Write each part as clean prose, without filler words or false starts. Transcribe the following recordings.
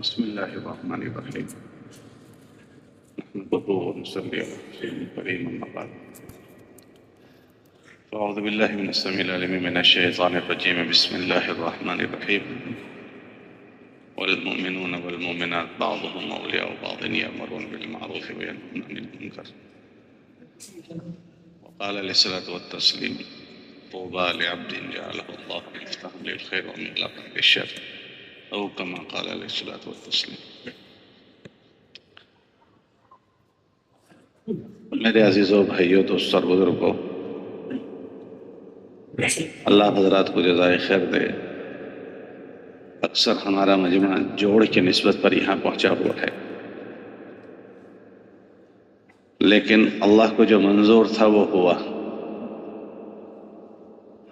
بسم الله الرحمن الرحيم. نحمده ونصلي على رسوله الكريم، أما بعد. أعوذ بالله من السميع العليم من الشيطان الرجيم. بسم الله الرحمن الرحيم. والمؤمنون والمؤمنات بعضهم أولياء بعض يأمرون بالمعروف وينهون عن المنكر. وقال عليه الصلاة والتسليم: طوبى لعبد جعله الله مفتاحا للخير ومغلاقا للشر، أو كما قال عليه الصلاة والتسلیم. میرے عزیزوں، بھائیوں، دوستوں اور بزرگوں، اللہ حضرات کو جزائے خیر دے۔ اکثر ہمارا مجمع جوڑ کی نسبت پر یہاں پہنچا ہوا ہے، لیکن اللہ کو جو منظور تھا وہ ہوا۔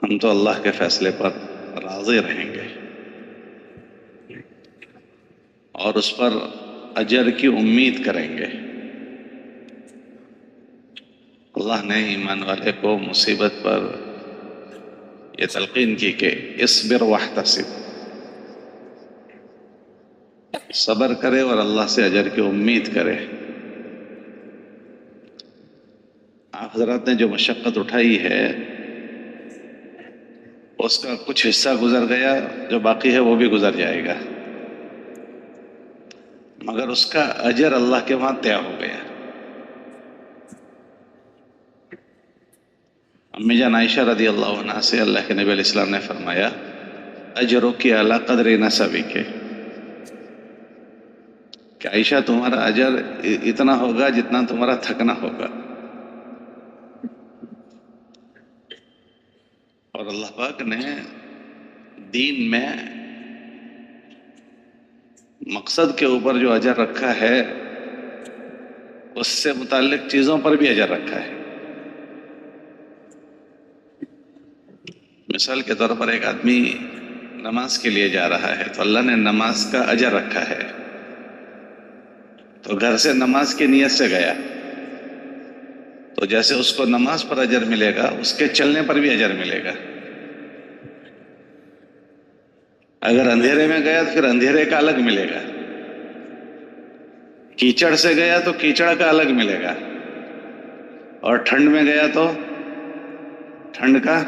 ہم تو اللہ کے فیصلے پر راضی رہیں گے اور اس پر اجر کی امید کریں گے۔ اللہ نے ایمان والے کو مصیبت پر یہ تلقین کی کہ اصبر واحتسب، صبر کرے اور اللہ سے اجر کی امید کرے۔ آپ حضرات نے جو مشقت اٹھائی ہے اس کا کچھ حصہ گزر گیا، جو باقی ہے وہ بھی گزر جائے گا، مگر اس کا اجر اللہ کے وہاں طے ہو گیا۔ امی جان عائشہ رضی اللہ عنہ سے اللہ کے نبی علیہ السلام نے فرمایا: اجرک علی قدر نسبک، کہ عائشہ تمہارا اجر اتنا ہوگا جتنا تمہارا تھکنا ہوگا۔ اور اللہ پاک نے دین میں مقصد کے اوپر جو اجر رکھا ہے اس سے متعلق چیزوں پر بھی اجر رکھا ہے۔ مثال کے طور پر ایک آدمی نماز کے لیے جا رہا ہے تو اللہ نے نماز کا اجر رکھا ہے، تو گھر سے نماز کی نیت سے گیا تو جیسے اس کو نماز پر اجر ملے گا، اس کے چلنے پر بھی اجر ملے گا۔ اگر اندھیرے میں گیا تو پھر اندھیرے کا الگ ملے گا، کیچڑ سے گیا تو کیچڑ کا الگ ملے گا، اور ٹھنڈ میں گیا تو ٹھنڈ کا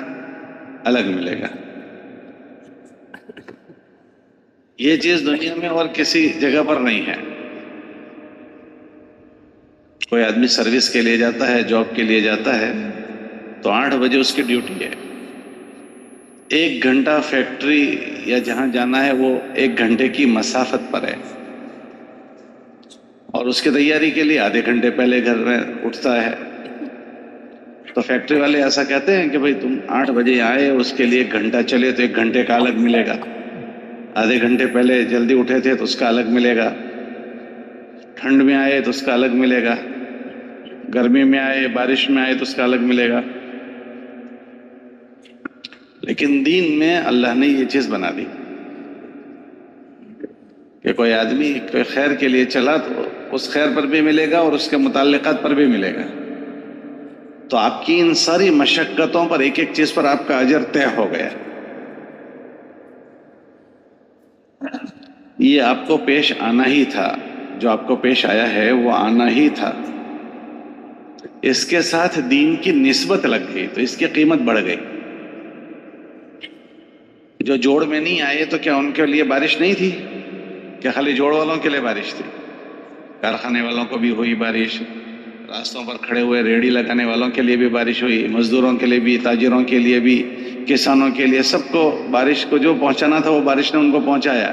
الگ ملے گا۔ یہ چیز دنیا میں اور کسی جگہ پر نہیں ہے۔ کوئی آدمی سروس کے لیے جاتا ہے، جاب کے لیے جاتا ہے تو 8 بجے اس کی ڈیوٹی ہے، 1 گھنٹہ فیکٹری یا جہاں جانا ہے وہ 1 گھنٹے کی مسافت پر ہے، اور اس کی تیاری کے لیے آدھے گھنٹے پہلے گھر میں اٹھتا ہے۔ تو فیکٹری والے ایسا کہتے ہیں کہ بھائی تم 8 بجے آئے، اس کے لیے 1 گھنٹہ چلے تو 1 گھنٹے کا الگ ملے گا، آدھے گھنٹے پہلے جلدی اٹھے تھے تو اس کا الگ ملے گا، ٹھنڈ میں آئے تو اس کا الگ ملے گا، گرمی میں آئے، بارش میں آئے تو اس کا الگ ملے گا۔ لیکن دین میں اللہ نے یہ چیز بنا دی کہ کوئی آدمی کوئی خیر کے لیے چلا تو اس خیر پر بھی ملے گا اور اس کے متعلقات پر بھی ملے گا۔ تو آپ کی ان ساری مشقتوں پر ایک ایک چیز پر آپ کا اجر طے ہو گیا۔ یہ آپ کو پیش آنا ہی تھا، جو آپ کو پیش آیا ہے وہ آنا ہی تھا۔ اس کے ساتھ دین کی نسبت لگ گئی تو اس کی قیمت بڑھ گئی۔ جو جوڑ میں نہیں آئے تو کیا ان کے لیے بارش نہیں تھی؟ کیا خالی جوڑ والوں کے لیے بارش تھی؟ کارخانے والوں کو بھی ہوئی بارش، راستوں پر کھڑے ہوئے ریڑھی لگانے والوں کے لیے بھی بارش ہوئی، مزدوروں کے لیے بھی، تاجروں کے لیے بھی، کسانوں کے لیے، سب کو بارش کو جو پہنچانا تھا وہ بارش نے ان کو پہنچایا۔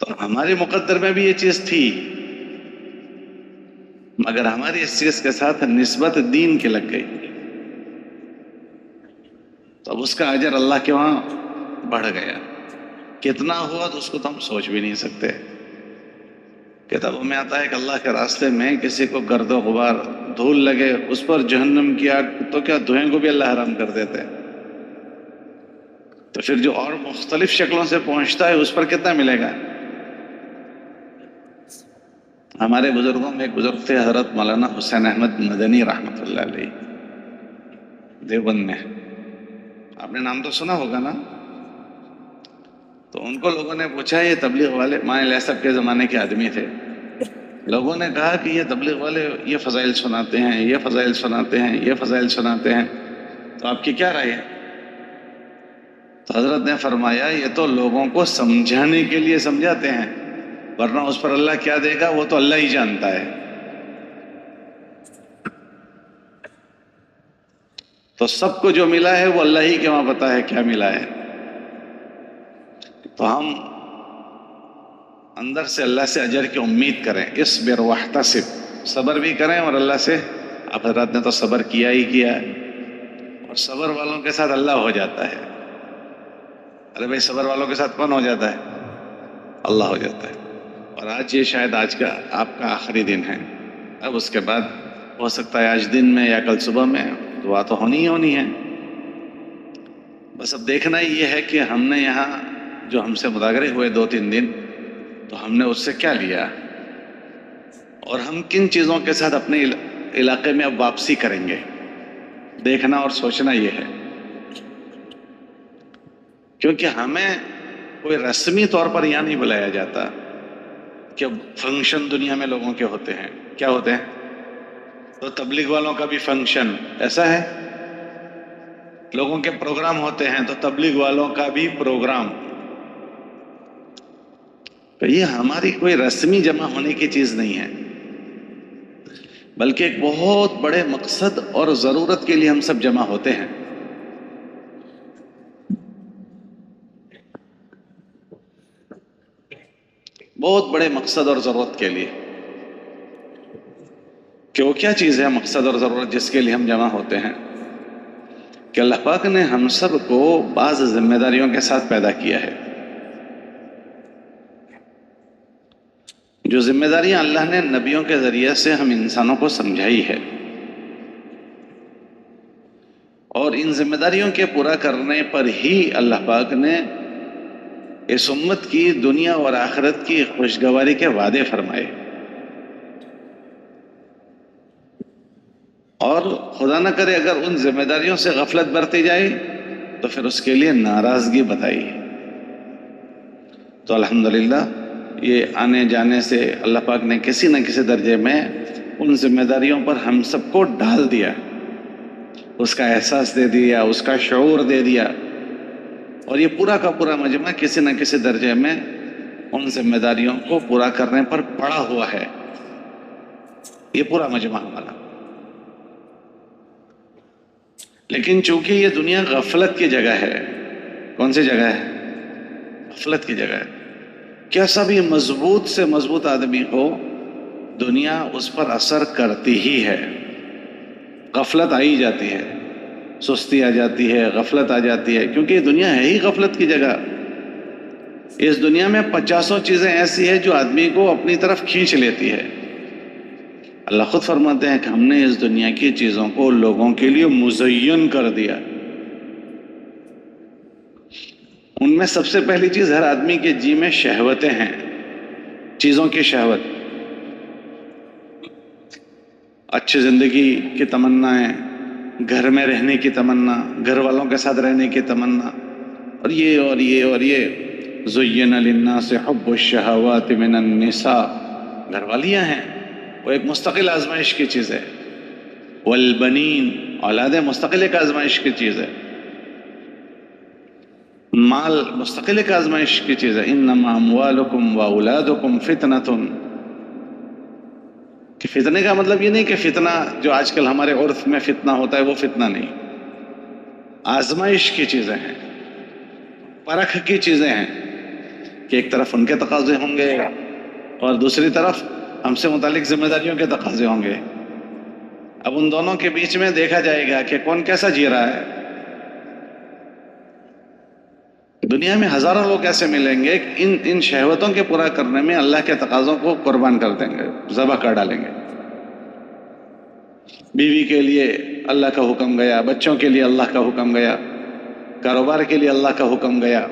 تو ہمارے مقدر میں بھی یہ چیز تھی، مگر ہماری اس چیز کے ساتھ نسبت دین کی لگ گئی، تو اب اس کا اجر اللہ کے وہاں بڑھ گیا۔ کتنا ہوا تو اس کو تو ہم سوچ بھی نہیں سکتے۔ کتابوں میں آتا ہے کہ اللہ کے راستے میں کسی کو گرد و غبار، دھول لگے، اس پر جہنم کی آگ، تو کیا دھوئیں کو بھی اللہ حرام کر دیتے ہیں؟ تو پھر جو اور مختلف شکلوں سے پہنچتا ہے اس پر کتنا ملے گا؟ ہمارے بزرگوں میں ایک بزرگ تھے حضرت مولانا حسین احمد مدنی رحمۃ اللہ علیہ، دیوبند میں۔ آپ نے نام تو سنا ہوگا نا؟ تو ان کو لوگوں نے پوچھا، یہ تبلیغ والے ماں علیہ السلام کے زمانے کے آدمی تھے، لوگوں نے کہا کہ یہ تبلیغ والے یہ فضائل سناتے ہیں، یہ فضائل سناتے ہیں، یہ فضائل سناتے ہیں، تو آپ کی کیا رائے ہے؟ تو حضرت نے فرمایا یہ تو لوگوں کو سمجھانے کے لیے سمجھاتے ہیں، ورنہ اس پر اللہ کیا دے گا وہ تو اللہ ہی جانتا ہے۔ تو سب کو جو ملا ہے وہ اللہ ہی کے وہاں پتا ہے کیا ملا ہے۔ تو ہم اندر سے اللہ سے اجر کی امید کریں، اصبر واحتسب، صبر بھی کریں اور اللہ سے، آپ حضرات نے تو صبر کیا ہی کیا ہے، اور صبر والوں کے ساتھ اللہ ہو جاتا ہے۔ ارے بھائی صبر والوں کے ساتھ کون ہو جاتا ہے؟ اللہ ہو جاتا ہے۔ اور آج یہ شاید آج کا آپ کا آخری دن ہے، اب اس کے بعد ہو سکتا ہے آج دن میں یا کل صبح میں دعا تو ہونی ہی ہونی ہے۔ بس اب دیکھنا یہ ہے کہ ہم نے یہاں جو ہم سے مذاکرے ہوئے 2-3 دن، تو ہم نے اس سے کیا لیا، اور ہم کن چیزوں کے ساتھ اپنے علاقے میں اب واپسی کریں گے، دیکھنا اور سوچنا یہ ہے۔ کیونکہ ہمیں کوئی رسمی طور پر یہاں نہیں بلایا جاتا کہ فنکشن دنیا میں لوگوں کے ہوتے ہیں، کیا ہوتے ہیں؟ تو تبلیغ والوں کا بھی فنکشن ایسا ہے، لوگوں کے پروگرام ہوتے ہیں، تو تبلیغ والوں کا بھی پروگرام۔ تو یہ ہماری کوئی رسمی جمع ہونے کی چیز نہیں ہے، بلکہ ایک بہت بڑے مقصد اور ضرورت کے لیے ہم سب جمع ہوتے ہیں۔ بہت بڑے مقصد اور ضرورت کے لیے، کہ وہ کیا چیز ہے مقصد اور ضرورت جس کے لیے ہم جمع ہوتے ہیں؟ کہ اللہ پاک نے ہم سب کو بعض ذمہ داریوں کے ساتھ پیدا کیا ہے۔ جو ذمہ داریاں اللہ نے نبیوں کے ذریعے سے ہم انسانوں کو سمجھائی ہے، اور ان ذمہ داریوں کے پورا کرنے پر ہی اللہ پاک نے اس امت کی دنیا اور آخرت کی خوشگواری کے وعدے فرمائے، اور خدا نہ کرے اگر ان ذمہ داریوں سے غفلت برتی جائے تو پھر اس کے لیے ناراضگی بتائی۔ تو الحمدللہ یہ آنے جانے سے اللہ پاک نے کسی نہ کسی درجے میں ان ذمہ داریوں پر ہم سب کو ڈال دیا، اس کا احساس دے دیا، اس کا شعور دے دیا، اور یہ پورا کا پورا مجمع کسی نہ کسی درجے میں ان ذمہ داریوں کو پورا کرنے پر پڑا ہوا ہے، یہ پورا مجمع ہمارا۔ لیکن چونکہ یہ دنیا غفلت کی جگہ ہے، کون سی جگہ ہے؟ غفلت کی جگہ ہے۔ کیسا بھی مضبوط سے مضبوط آدمی ہو، دنیا اس پر اثر کرتی ہی ہے، غفلت آئی جاتی ہے، سستی آ جاتی ہے، غفلت آ جاتی ہے، کیونکہ یہ دنیا ہے ہی غفلت کی جگہ۔ اس دنیا میں 50 چیزیں ایسی ہیں جو آدمی کو اپنی طرف کھینچ لیتی ہے۔ اللہ خود فرماتے ہیں کہ ہم نے اس دنیا کی چیزوں کو لوگوں کے لیے مزین کر دیا۔ ان میں سب سے پہلی چیز ہر آدمی کے جی میں شہوتیں ہیں، چیزوں کی شہوت، اچھی زندگی کی تمنائیں، گھر میں رہنے کی تمنا، گھر والوں کے ساتھ رہنے کی تمنا، اور یہ اور یہ اور یہ۔ زین للناس حب الشہوات من النساء، گھر والیاں ہیں، وہ ایک مستقل آزمائش کی چیز ہے۔ والبنین، اولاد مستقل ایک آزمائش کی چیز ہے۔ مال مستقل ایک آزمائش کی چیز ہے۔ انما اموالکم واولادکم فتنۃ، کہ فتنے کا مطلب یہ نہیں کہ فتنہ جو آج کل ہمارے عرف میں فتنہ ہوتا ہے وہ فتنہ نہیں، آزمائش کی چیزیں ہیں، پرکھ کی چیزیں ہیں، کہ ایک طرف ان کے تقاضے ہوں گے اور دوسری طرف ہم سے متعلق ذمہ داریوں کے تقاضے ہوں گے۔ اب ان دونوں کے بیچ میں دیکھا جائے گا کہ کون کیسا جی رہا ہے۔ دنیا میں ہزاروں لوگ ایسے ملیں گے کہ ان شہوتوں کے پورا کرنے میں اللہ کے تقاضوں کو قربان کر دیں گے، ذبح کر ڈالیں گے۔ بیوی کے لیے اللہ کا حکم گیا، بچوں کے لیے اللہ کا حکم گیا، کاروبار کے لیے اللہ کا حکم گیا،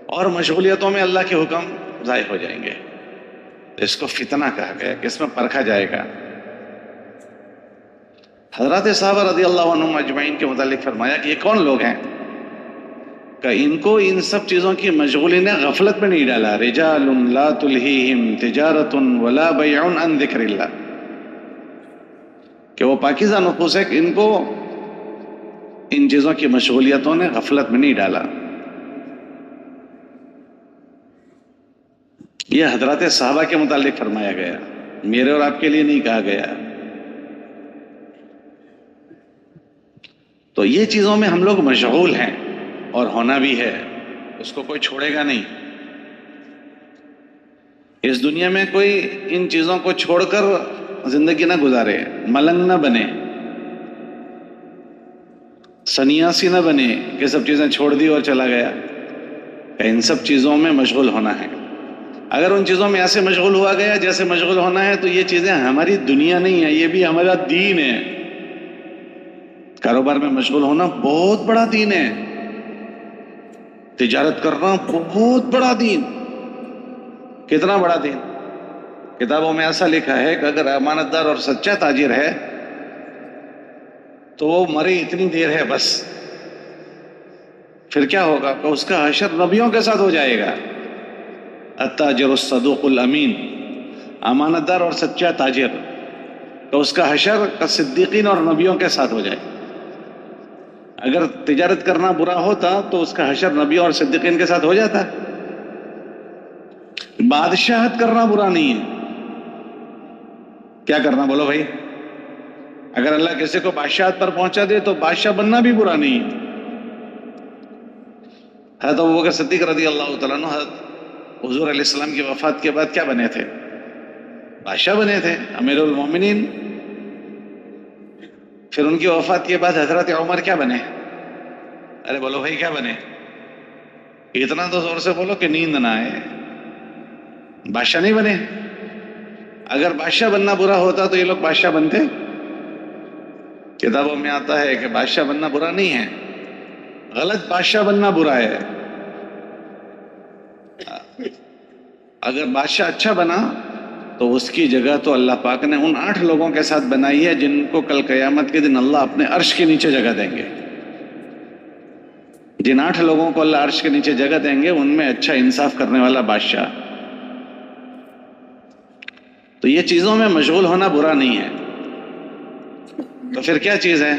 اور مشغولیتوں میں اللہ کے حکم ضائع ہو جائیں گے۔ اس کو فتنہ کہا گیا کہ اس میں پرکھا جائے گا۔ حضرات صحابہ رضی اللہ عنہم اجمعین کے متعلق فرمایا کہ یہ کون لوگ ہیں؟ کہ ان کو ان سب چیزوں کی مشغولی نے غفلت میں نہیں ڈالا. رجال لا تلہیہم تجارت ولا بیع عن ذکر اللہ، کہ وہ پاکیزہ نفوس ہے کہ ان کو ان چیزوں کی مشغولیتوں نے غفلت میں نہیں ڈالا. یہ حضرات صحابہ کے متعلق فرمایا گیا، میرے اور آپ کے لیے نہیں کہا گیا. تو یہ چیزوں میں ہم لوگ مشغول ہیں اور ہونا بھی ہے، اس کو کوئی چھوڑے گا نہیں. اس دنیا میں کوئی ان چیزوں کو چھوڑ کر زندگی نہ گزارے، ملنگ نہ بنے، سنیاسی نہ بنے کہ سب چیزیں چھوڑ دی اور چلا گیا. کہ ان سب چیزوں میں مشغول ہونا ہے. اگر ان چیزوں میں ایسے مشغول ہوا گیا جیسے مشغول ہونا ہے تو یہ چیزیں ہماری دنیا نہیں ہے، یہ بھی ہمارا دین ہے. کاروبار میں مشغول ہونا بہت بڑا دین ہے، تجارت کرنا بہت بڑا دین. کتنا بڑا دین؟ کتابوں میں ایسا لکھا ہے کہ اگر امانت دار اور سچا تاجر ہے تو وہ مرے اتنی دیر ہے بس، پھر کیا ہوگا کہ اس کا حشر نبیوں کے ساتھ ہو جائے گا. التاجر الصدوق الامین، امانت دار اور سچا تاجر، تو اس کا حشر صدیقین اور نبیوں کے ساتھ ہو جائے. اگر تجارت کرنا برا ہوتا تو اس کا حشر نبیوں اور صدیقین کے ساتھ ہو جاتا. بادشاہت کرنا برا نہیں ہے. کیا کرنا بولو بھائی؟ اگر اللہ کسی کو بادشاہت پر پہنچا دے تو بادشاہ بننا بھی برا نہیں ہے. حضرت ابوبکر صدیق رضی اللہ تعالیٰ عنہ حضور علیہ السلام کی وفات کے بعد کیا بنے تھے؟ بادشاہ بنے تھے، امیر المومنین. پھر ان کی وفات کے بعد حضرت عمر کیا بنے؟ ارے بولو بھائی کیا بنے؟ اتنا تو زور سے بولو کہ نیند نہ آئے. بادشاہ نہیں بنے. اگر بادشاہ بننا برا ہوتا تو یہ لوگ بادشاہ بنتے؟ کتابوں میں آتا ہے کہ بادشاہ بننا برا نہیں ہے، غلط بادشاہ بننا برا ہے. اگر بادشاہ اچھا بنا تو اس کی جگہ تو اللہ پاک نے ان 8 لوگوں کے ساتھ بنائی ہے جن کو کل قیامت کے دن اللہ اپنے عرش کے نیچے جگہ دیں گے. جن 8 لوگوں کو اللہ عرش کے نیچے جگہ دیں گے ان میں اچھا انصاف کرنے والا بادشاہ. تو یہ چیزوں میں مشغول ہونا برا نہیں ہے. تو پھر کیا چیز ہے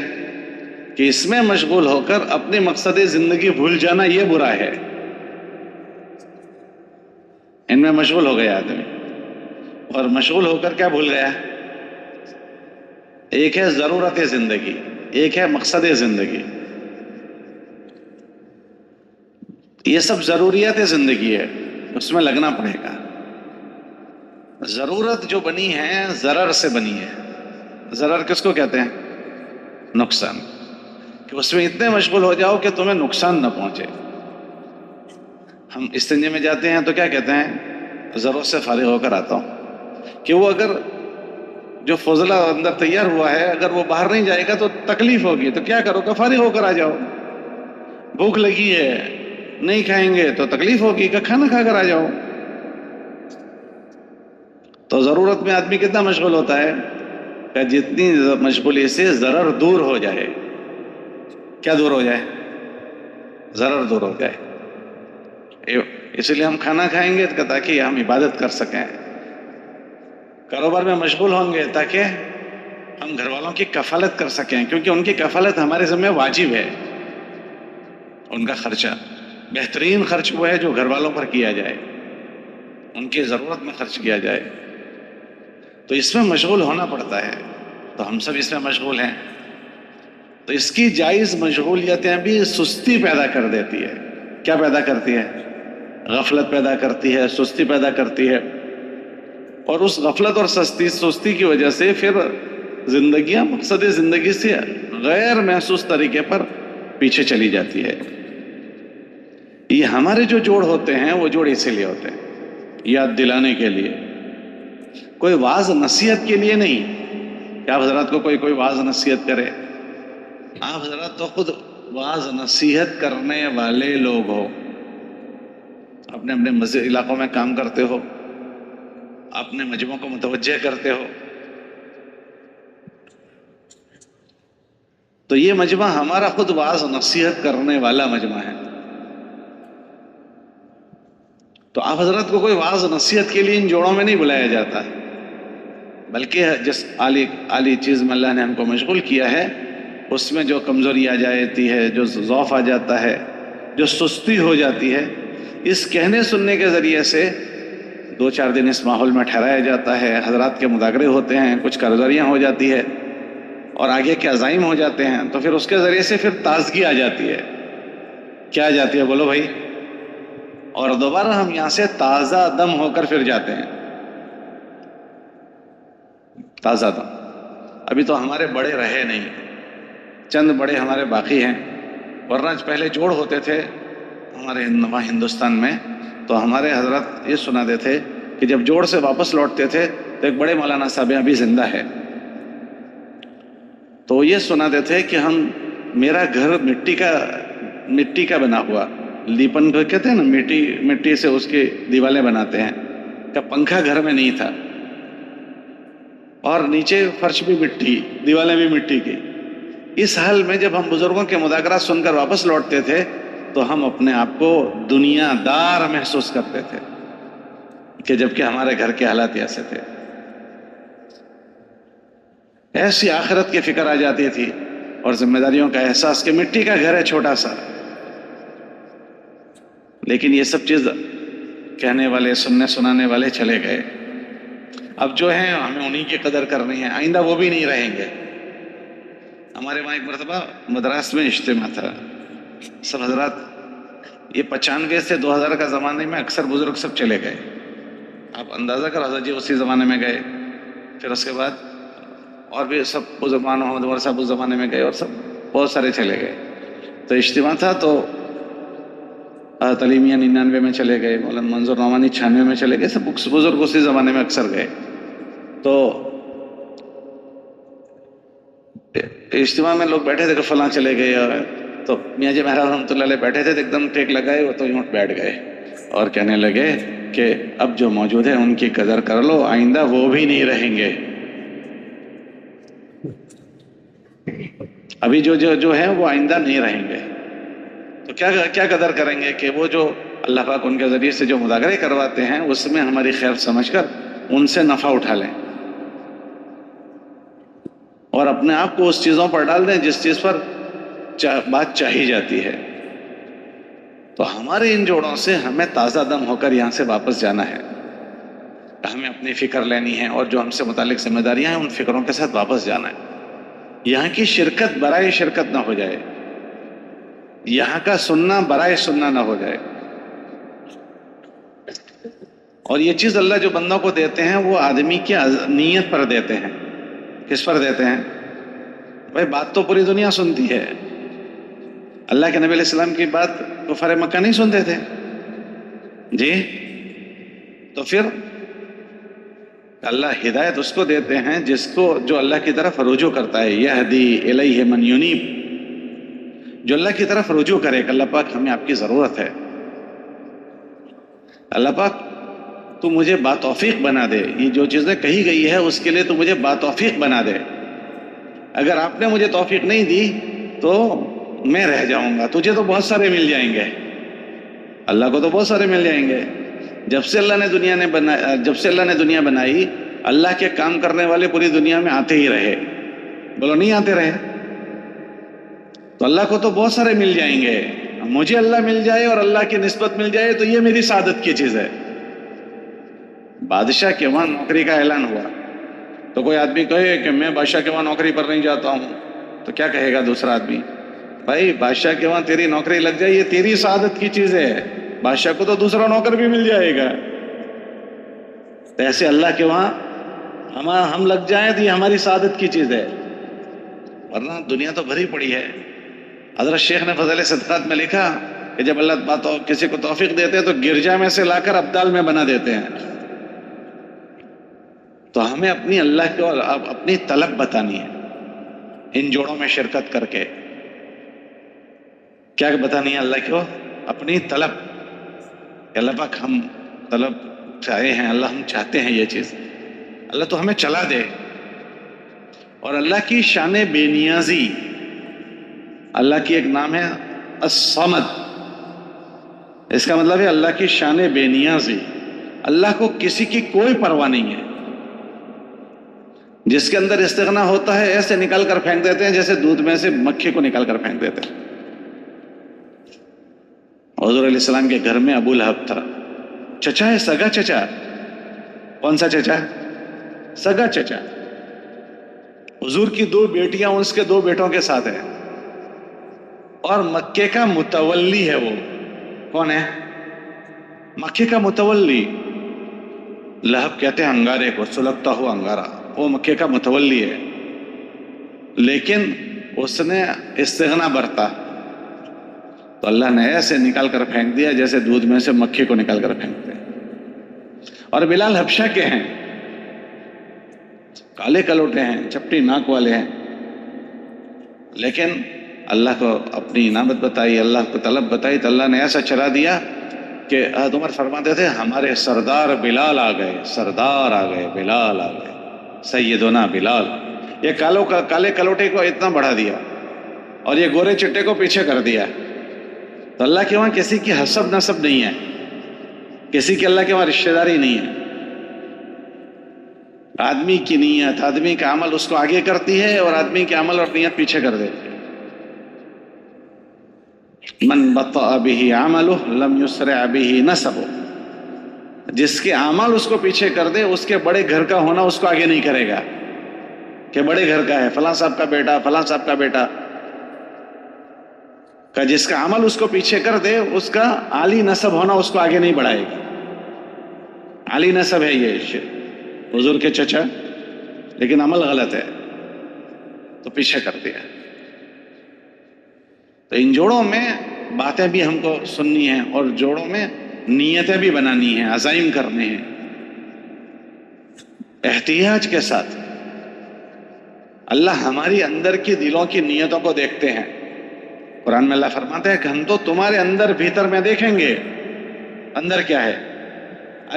کہ اس میں مشغول ہو کر اپنے مقصد زندگی بھول جانا، یہ برا ہے. ان میں مشغول ہو گیا آدمی، اور مشغول ہو کر کیا بھول گیا؟ ایک ہے ضرورت زندگی، ایک ہے مقصد زندگی. یہ سب ضروریات زندگی ہے، اس میں لگنا پڑے گا. ضرورت جو بنی ہے ضرر سے بنی ہے. ضرر کس کو کہتے ہیں؟ نقصان. کہ اس میں اتنے مشغول ہو جاؤ کہ تمہیں نقصان نہ پہنچے. ہم استنجے میں جاتے ہیں تو کیا کہتے ہیں؟ ضرورت سے فارغ ہو کر آتا ہوں. کہ وہ اگر جو فضلہ اندر تیار ہوا ہے اگر وہ باہر نہیں جائے گا تو تکلیف ہوگی، تو کیا کرو کہ فارغ ہو کر آ جاؤ. بھوک لگی ہے نہیں کھائیں گے تو تکلیف ہوگی، کہ کھانا کھا کر آ جاؤ. تو ضرورت میں آدمی کتنا مشغول ہوتا ہے کہ جتنی مشغولی سے ضرر دور ہو جائے. کیا دور ہو جائے؟ ضرر دور ہو جائے. اس لیے ہم کھانا کھائیں گے تاکہ ہم عبادت کر سکیں. کاروبار میں مشغول ہوں گے تاکہ ہم گھر والوں کی کفالت کر سکیں، کیونکہ ان کی کفالت ہمارے ذمہ واجب ہے. ان کا خرچہ، بہترین خرچ وہ ہے جو گھر والوں پر کیا جائے، ان کی ضرورت میں خرچ کیا جائے. تو اس میں مشغول ہونا پڑتا ہے. تو ہم سب اس میں مشغول ہیں. تو اس کی جائز مشغولیتیں بھی سستی پیدا کر دیتی ہے. کیا پیدا کرتی ہے؟ غفلت پیدا کرتی ہے، سستی پیدا کرتی ہے. اور اس غفلت اور سستی کی وجہ سے پھر زندگیاں مقصد زندگی سے غیر محسوس طریقے پر پیچھے چلی جاتی ہے. یہ ہمارے جو جوڑ ہوتے ہیں وہ جوڑ اسی لیے ہوتے ہیں، یاد دلانے کے لیے، کوئی واعظ نصیحت کے لیے نہیں کہ آپ حضرات کو کوئی واعظ نصیحت کرے. آپ حضرات تو خود واعظ نصیحت کرنے والے لوگ ہو، اپنے اپنے علاقوں میں کام کرتے ہو، اپنے مجموعوں کو متوجہ کرتے ہو. تو یہ مجمع ہمارا خود واعظ نصیحت کرنے والا مجمع ہے. تو آپ حضرت کو کوئی واعظ نصیحت کے لیے ان جوڑوں میں نہیں بلایا جاتا، بلکہ جس عالی چیز میں اللہ نے ہم کو مشغول کیا ہے اس میں جو کمزوری آ جاتی ہے، جو ضعف آ جاتا ہے، جو سستی ہو جاتی ہے، اس کہنے سننے کے ذریعے سے 2-4 دن اس ماحول میں ٹھہرایا جاتا ہے، حضرات کے مذاکرے ہوتے ہیں، کچھ کارگزاریاں ہو جاتی ہے اور آگے کے عزائم ہو جاتے ہیں، تو پھر اس کے ذریعے سے پھر تازگی آ جاتی ہے۔ کیا آ جاتی ہے بولو بھائی؟ اور دوبارہ ہم یہاں سے تازہ دم ہو کر پھر جاتے ہیں، تازہ دم۔ ابھی تو ہمارے بڑے رہے نہیں، چند بڑے ہمارے باقی ہیں، ورنہ پہلے جوڑ ہوتے تھے ہمارے وہاں ہندوستان میں، تو ہمارے حضرت یہ سناتے تھے کہ جب جوڑ سے واپس لوٹتے تھے تو ایک بڑے مولانا صاحب ابھی زندہ ہے، تو وہ یہ سناتے تھے کہ میرا گھر مٹی کا بنا ہوا، لیپن کو کہتے ہیں نا، مٹی سے اس کی دیوالیں بناتے ہیں، کا پنکھا گھر میں نہیں تھا، اور نیچے فرش بھی مٹی، دیوالیں بھی مٹی کی۔ اس حال میں جب ہم بزرگوں کے مذاکرات سن کر واپس لوٹتے تھے تو ہم اپنے آپ کو دنیا دار محسوس کرتے تھے، کہ جبکہ ہمارے گھر کے حالات ایسے تھے۔ ایسی آخرت کی فکر آ جاتی تھی اور ذمہ داریوں کا احساس کہ مٹی کا گھر ہے چھوٹا سا، لیکن یہ سب چیز کہنے والے، سننے سنانے والے چلے گئے۔ اب جو ہیں ہمیں انہی کی قدر کرنی ہے، آئندہ وہ بھی نہیں رہیں گے۔ ہمارے وہاں ایک مرتبہ مدراس میں اجتماع تھا، سب حضرات، یہ 95 سے 2000 کا زمانے میں اکثر بزرگ سب چلے گئے، آپ اندازہ کر حضرت جی اسی زمانے میں گئے، پھر اس کے بعد اور بھی سب اس زمانے، محمد عمر صاحب اس زمانے میں گئے، اور سب بہت سارے چلے گئے۔ تو اجتماع تھا تو تعلیمیہ 99 میں چلے گئے، مولانا منظور نعمانی 96 میں چلے گئے، سب بزرگ اسی زمانے میں اکثر گئے۔ تو اجتماع میں لوگ بیٹھے تھے کہ فلاں چلے گئے، تو میاں جی مہراج رحمۃ اللہ علیہ بیٹھے تھے تو ایک دم ٹیک لگائے، وہ تو یوں بیٹھ گئے اور کہنے لگے کہ اب جو موجود ہیں ان کی قدر کر لو، آئندہ وہ بھی نہیں رہیں گے۔ ابھی جو ہیں وہ آئندہ نہیں رہیں گے، تو کیا قدر کریں گے کہ وہ جو اللہ پاک ان کے ذریعے سے جو مذاکرے کرواتے ہیں اس میں ہماری خیر سمجھ کر ان سے نفع اٹھا لیں، اور اپنے آپ کو اس چیزوں پر ڈال دیں جس چیز پر بات چاہی جاتی ہے۔ تو ہمارے ان جوڑوں سے ہمیں تازہ دم ہو کر یہاں سے واپس جانا ہے، ہمیں اپنی فکر لینی ہے، اور جو ہم سے متعلق ذمہ داریاں ہیں ان فکروں کے ساتھ واپس جانا ہے۔ یہاں کی شرکت برائے شرکت نہ ہو جائے، یہاں کا سننا برائے سننا نہ ہو جائے۔ اور یہ چیز اللہ جو بندوں کو دیتے ہیں وہ آدمی کی نیت پر دیتے ہیں۔ کس پر دیتے ہیں بھائی؟ بات تو پوری دنیا سنتی ہے، اللہ کے نبی علیہ السلام کی بات کفار مکہ نہیں سنتے تھے جی، تو پھر اللہ ہدایت اس کو دیتے ہیں جو اللہ کی طرف رجوع کرتا ہے، یہدی الیہ من ینیب، جو اللہ کی طرف رجوع کرے کہ اللہ پاک ہمیں آپ کی ضرورت ہے، اللہ پاک تو مجھے باتوفیق بنا دے، یہ جو چیزیں کہی گئی ہے اس کے لیے تو مجھے باتوفیق بنا دے، اگر آپ نے مجھے توفیق نہیں دی تو میں رہ جاؤں گا، تجھے تو بہت سارے مل جائیں گے، اللہ کو تو بہت سارے مل جائیں گے۔ جب سے اللہ نے دنیا بنائی، اللہ کے کام کرنے والے پوری دنیا میں آتے ہی رہے، بولو نہیں آتے رہے؟ تو اللہ کو تو بہت سارے مل جائیں گے، مجھے اللہ مل جائے اور اللہ کی نسبت مل جائے تو یہ میری سعادت کی چیز ہے۔ بادشاہ کے وہاں نوکری کا اعلان ہوا تو کوئی آدمی کہے کہ میں بادشاہ کے وہاں نوکری پر نہیں جاتا ہوں، تو کیا کہے گا دوسرا آدمی؟ بھائی بادشاہ کے وہاں تیری نوکری لگ جائے یہ تیری سعادت کی چیز ہے، بادشاہ کو تو دوسرا نوکر بھی مل جائے گا۔ تو ایسے اللہ کے وہاں ہم لگ جائیں تو یہ ہماری سعادت کی چیز ہے، ورنہ دنیا تو بھری پڑی ہے۔ حضرت شیخ نے فضائل صدقات میں لکھا کہ جب اللہ کسی کو توفیق دیتے ہیں تو گرجا میں سے لا کر ابدال میں بنا دیتے ہیں۔ تو ہمیں اپنی اللہ کو اپنی طلب بتانی ہے، ان جوڑوں میں شرکت کر کے کیا بتانی ہے اللہ کو؟ اپنی طلب، کہ اللہ پاک ہم طلب چاہے ہیں، اللہ ہم چاہتے ہیں یہ چیز، اللہ تو ہمیں چلا دے۔ اور اللہ کی شان بے نیازی، اللہ کی ایک نام ہے الصمد، اس کا مطلب ہے اللہ کی شان بے نیازی، اللہ کو کسی کی کوئی پرواہ نہیں ہے. جس کے اندر استغنا ہوتا ہے ایسے نکال کر پھینک دیتے ہیں جیسے دودھ میں سے مکھی کو نکال کر پھینک دیتے ہیں. حضور علیہ السلام کے گھر میں ابو لہب تھا، چچا ہے، سگا چچا. کون سا چچا؟ سگا چچا. حضور کی 2 بیٹیاں اس کے 2 بیٹوں کے ساتھ ہیں، اور مکے کا متولی ہے. وہ کون ہے؟ مکے کا متولی. لہب کہتے ہیں انگارے کو، سلگتا ہوا انگارہ. وہ مکے کا متولی ہے، لیکن اس نے استغنا برتا تو اللہ نے ایسے نکال کر پھینک دیا جیسے دودھ میں سے مکھی کو نکال کر پھینکتے ہیں. اور بلال حبشہ کے ہیں، کالے کلوٹے ہیں، چپٹی ناک والے ہیں، لیکن اللہ کو اپنی انعامت بتائی، اللہ کو طلب بتائی تو اللہ نے ایسا چلا دیا کہ عمر فرماتے تھے ہمارے سردار بلال آ گئے، سردار آ گئے، بلال آ گئے، سیدنا بلال. یہ کالے کلوٹے کو اتنا بڑھا دیا اور یہ گورے چٹے کو پیچھے کر دیا. تو اللہ کے وہاں کسی کی حسب نسب نہیں ہے، کسی کی اللہ کے وہاں رشتہ داری نہیں ہے. آدمی کی نیت، آدمی کا عمل اس کو آگے کرتی ہے اور آدمی کے عمل اور نیت پیچھے کر دیتی ہے. من بطأ به عمله لم يسرع به نسبه. جس کے عمل اس کو پیچھے کر دے، اس کے بڑے گھر کا ہونا اس کو آگے نہیں کرے گا کہ بڑے گھر کا ہے، فلاں صاحب کا بیٹا، فلاں صاحب کا بیٹا کا. جس کا عمل اس کو پیچھے کر دے، اس کا عالی نسب ہونا اس کو آگے نہیں بڑھائے گا. عالی نسب ہے یہ حضور کے چچا، لیکن عمل غلط ہے تو پیچھے کر دیا. تو ان جوڑوں میں باتیں بھی ہم کو سننی ہیں اور جوڑوں میں نیتیں بھی بنانی ہیں، عزائم کرنے ہیں احتیاج کے ساتھ. اللہ ہماری اندر کی دلوں کی نیتوں کو دیکھتے ہیں. قرآن میں اللہ فرماتے ہیں کہ ہم تو تمہارے اندر بھیتر میں دیکھیں گے اندر کیا ہے.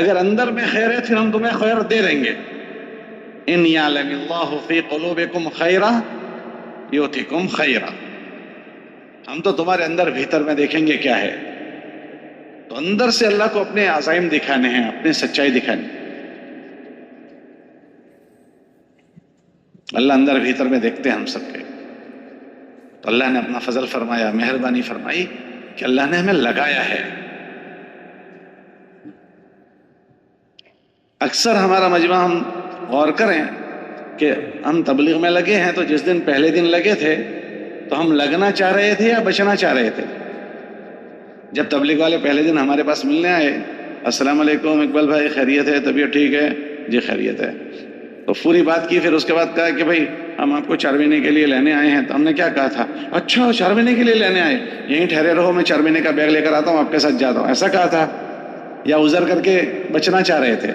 اگر اندر میں خیر ہے پھر ہم تمہیں خیر دے دیں گے. ان یعلم اللہ فی قلوبکم خیرا یؤتکم خیرا. ہم تو تمہارے اندر بھیتر میں دیکھیں گے کیا ہے. تو اندر سے اللہ کو اپنے عزائم دکھانے ہیں، اپنی سچائی دکھانی. اللہ اندر بھیتر میں دیکھتے ہیں ہم سب کے. تو اللہ نے اپنا فضل فرمایا، مہربانی فرمائی کہ اللہ نے ہمیں لگایا ہے. اکثر ہمارا مجمع ہم غور کریں کہ ہم تبلیغ میں لگے ہیں تو جس دن پہلے دن لگے تھے تو ہم لگنا چاہ رہے تھے یا بچنا چاہ رہے تھے. جب تبلیغ والے پہلے دن ہمارے پاس ملنے آئے، السلام علیکم اقبال بھائی، خیریت ہے؟ طبیعت ٹھیک ہے؟ جی خیریت ہے. تو پوری بات کی، پھر اس کے بعد کہا کہ بھائی ہم آپ کو 4 مہینے کے لیے لینے آئے ہیں. تو ہم نے کیا کہا تھا؟ اچھا 4 مہینے کے لیے لینے آئے، یہیں ٹھہرے رہو، میں 4 مہینے کا بیگ لے کر آتا ہوں، آپ کے ساتھ جاتا ہوں، ایسا کہا تھا؟ یا عذر کر کے بچنا چاہ رہے تھے؟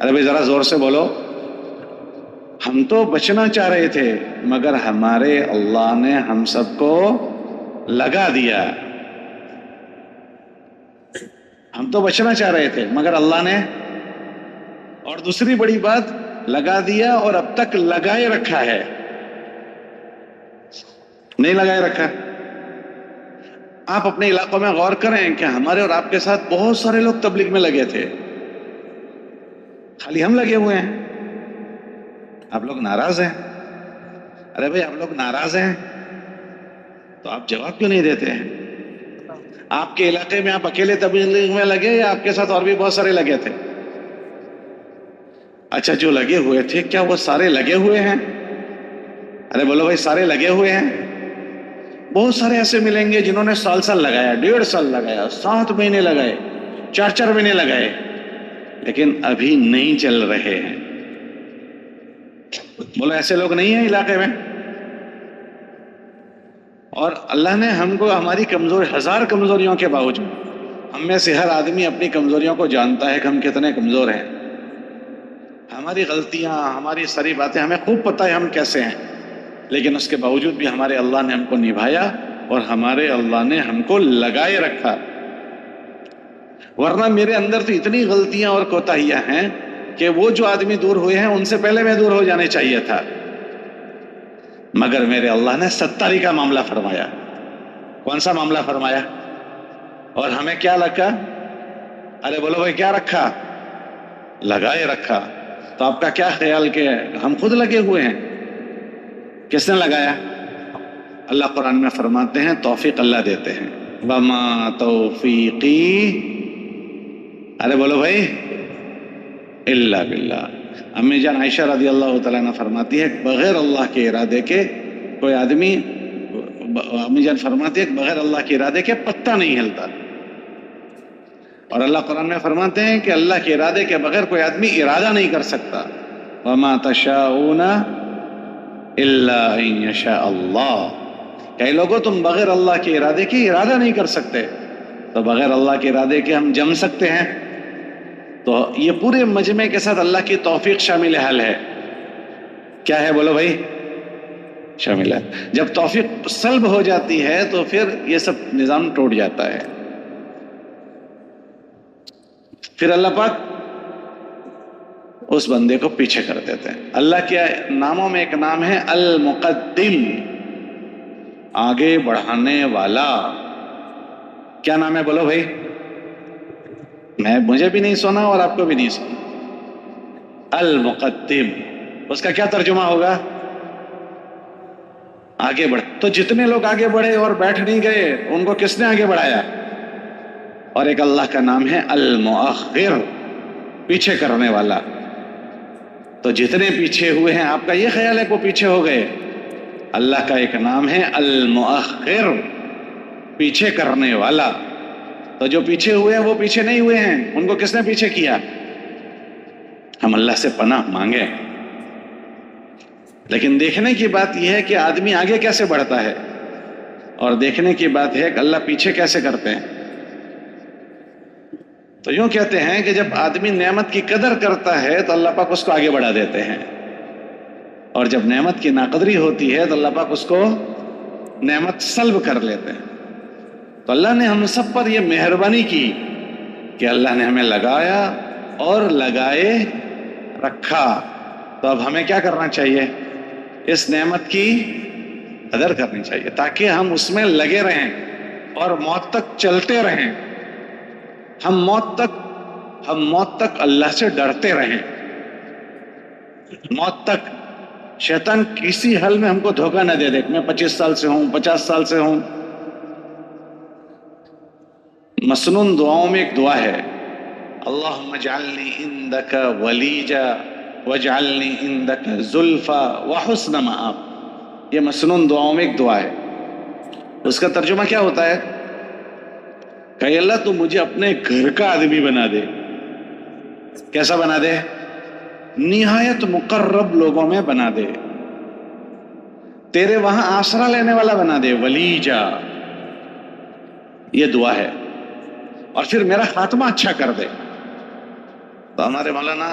ارے بھائی ذرا زور سے بولو. ہم تو بچنا چاہ رہے تھے، مگر ہمارے اللہ نے ہم سب کو لگا دیا. ہم تو بچنا چاہ رہے تھے مگر اللہ نے، اور دوسری بڑی بات، لگا دیا اور اب تک لگائے رکھا ہے. نہیں لگائے رکھا. آپ اپنے علاقوں میں غور کریں کہ ہمارے اور آپ کے ساتھ بہت سارے لوگ تبلیغ میں لگے تھے، خالی ہم لگے ہوئے ہیں. آپ لوگ ناراض ہیں. ارے بھائی آپ لوگ ناراض ہیں تو آپ جواب کیوں نہیں دیتے ہیں؟ آپ کے علاقے میں آپ اکیلے تبلیغ میں لگے یا آپ کے ساتھ اور بھی بہت سارے لگے تھے؟ اچھا جو لگے ہوئے تھے کیا وہ سارے لگے ہوئے ہیں؟ ارے بولو بھائی سارے لگے ہوئے ہیں؟ بہت سارے ایسے ملیں گے جنہوں نے سال لگایا، 1.5 سال لگایا، 7 مہینے لگائے، 4 مہینے لگائے، لیکن ابھی نہیں چل رہے ہیں. بولو ایسے لوگ نہیں ہیں علاقے میں؟ اور اللہ نے ہم کو ہماری کمزوری، 1000 کمزوریوں کے باوجود، ہم میں سے ہر آدمی اپنی کمزوریوں کو جانتا ہے کہ ہم کتنے کمزور ہیں. ہماری غلطیاں، ہماری ساری باتیں ہمیں خوب پتہ ہے ہم کیسے ہیں، لیکن اس کے باوجود بھی ہمارے اللہ نے ہم کو نبھایا اور ہمارے اللہ نے ہم کو لگائے رکھا. ورنہ میرے اندر تو اتنی غلطیاں اور کوتاہیاں ہیں کہ وہ جو آدمی دور ہوئے ہیں ان سے پہلے میں دور ہو جانے چاہیے تھا، مگر میرے اللہ نے 70 کا معاملہ فرمایا. کون سا معاملہ فرمایا؟ اور ہمیں کیا لگا؟ ارے بولو بھائی کیا رکھا؟ لگائے رکھا. تو آپ کا کیا خیال کہ ہم خود لگے ہوئے ہیں؟ کس نے لگایا؟ اللہ قرآن میں فرماتے ہیں توفیق اللہ دیتے ہیں. وما توفیقی، ارے بولو بھائی، الا باللہ. امی جان عائشہ رضی اللہ تعالیٰ عنہ فرماتی ہے بغیر اللہ کے ارادے کے کوئی آدمی، امی جان فرماتی ہے بغیر اللہ کے ارادے کے پتہ نہیں ہلتا. اور اللہ قرآن میں فرماتے ہیں کہ اللہ کے ارادے کے بغیر کوئی آدمی ارادہ نہیں کر سکتا. وما تشاءون الا ان یشاء اللہ. کئی لوگوں تم بغیر اللہ کے ارادے کے ارادہ نہیں کر سکتے، تو بغیر اللہ کے ارادے کے ہم جم سکتے ہیں؟ تو یہ پورے مجمع کے ساتھ اللہ کی توفیق شامل حل ہے. کیا ہے بولو بھائی؟ شامل ہے. جب توفیق سلب ہو جاتی ہے تو پھر یہ سب نظام ٹوٹ جاتا ہے. پھر اللہ پاک اس بندے کو پیچھے کر دیتے ہیں. اللہ کے ناموں میں ایک نام ہے المقدم، آگے بڑھانے والا. کیا نام ہے بولو بھائی؟ مجھے بھی نہیں سنا اور آپ کو بھی نہیں سنا. المقدم، اس کا کیا ترجمہ ہوگا؟ آگے بڑھ. تو جتنے لوگ آگے بڑھے اور بیٹھ نہیں گئے ان کو کس نے آگے بڑھایا؟ اور ایک اللہ کا نام ہے المؤخر، پیچھے کرنے والا. تو جتنے پیچھے ہوئے ہیں آپ کا یہ خیال ہے کہ وہ پیچھے ہو گئے؟ اللہ کا ایک نام ہے المؤخر، پیچھے کرنے والا. تو جو پیچھے ہوئے ہیں وہ پیچھے نہیں ہوئے ہیں، ان کو کس نے پیچھے کیا؟ ہم اللہ سے پناہ مانگے. لیکن دیکھنے کی بات یہ ہے کہ آدمی آگے کیسے بڑھتا ہے، اور دیکھنے کی بات ہے کہ اللہ پیچھے کیسے کرتے ہیں. تو یوں کہتے ہیں کہ جب آدمی نعمت کی قدر کرتا ہے تو اللہ پاک اس کو آگے بڑھا دیتے ہیں، اور جب نعمت کی ناقدری ہوتی ہے تو اللہ پاک اس کو نعمت سلب کر لیتے ہیں. تو اللہ نے ہم سب پر یہ مہربانی کی کہ اللہ نے ہمیں لگایا اور لگائے رکھا. تو اب ہمیں کیا کرنا چاہیے؟ اس نعمت کی قدر کرنی چاہیے تاکہ ہم اس میں لگے رہیں اور موت تک چلتے رہیں. ہم موت تک اللہ سے ڈرتے رہیں. موت تک شیطان کسی حل میں ہم کو دھوکہ نہ دے دے. میں 25 سال سے ہوں، 50 سال سے ہوں. مسنون دعاؤں میں ایک دعا ہے، اللہم اجعلنی عندک ولیجا واجعلنی عندک زلفا وحسن مآب. یہ مسنون دعاؤں میں ایک دعا ہے. اس کا ترجمہ کیا ہوتا ہے؟ کہ اللہ تو مجھے اپنے گھر کا آدمی بنا دے. کیسا بنا دے؟ نہایت مقرب لوگوں میں بنا دے، تیرے وہاں آسرا لینے والا بنا دے. ولیجا، یہ دعا ہے. اور پھر میرا خاتمہ اچھا کر دے. تو ہمارے مولانا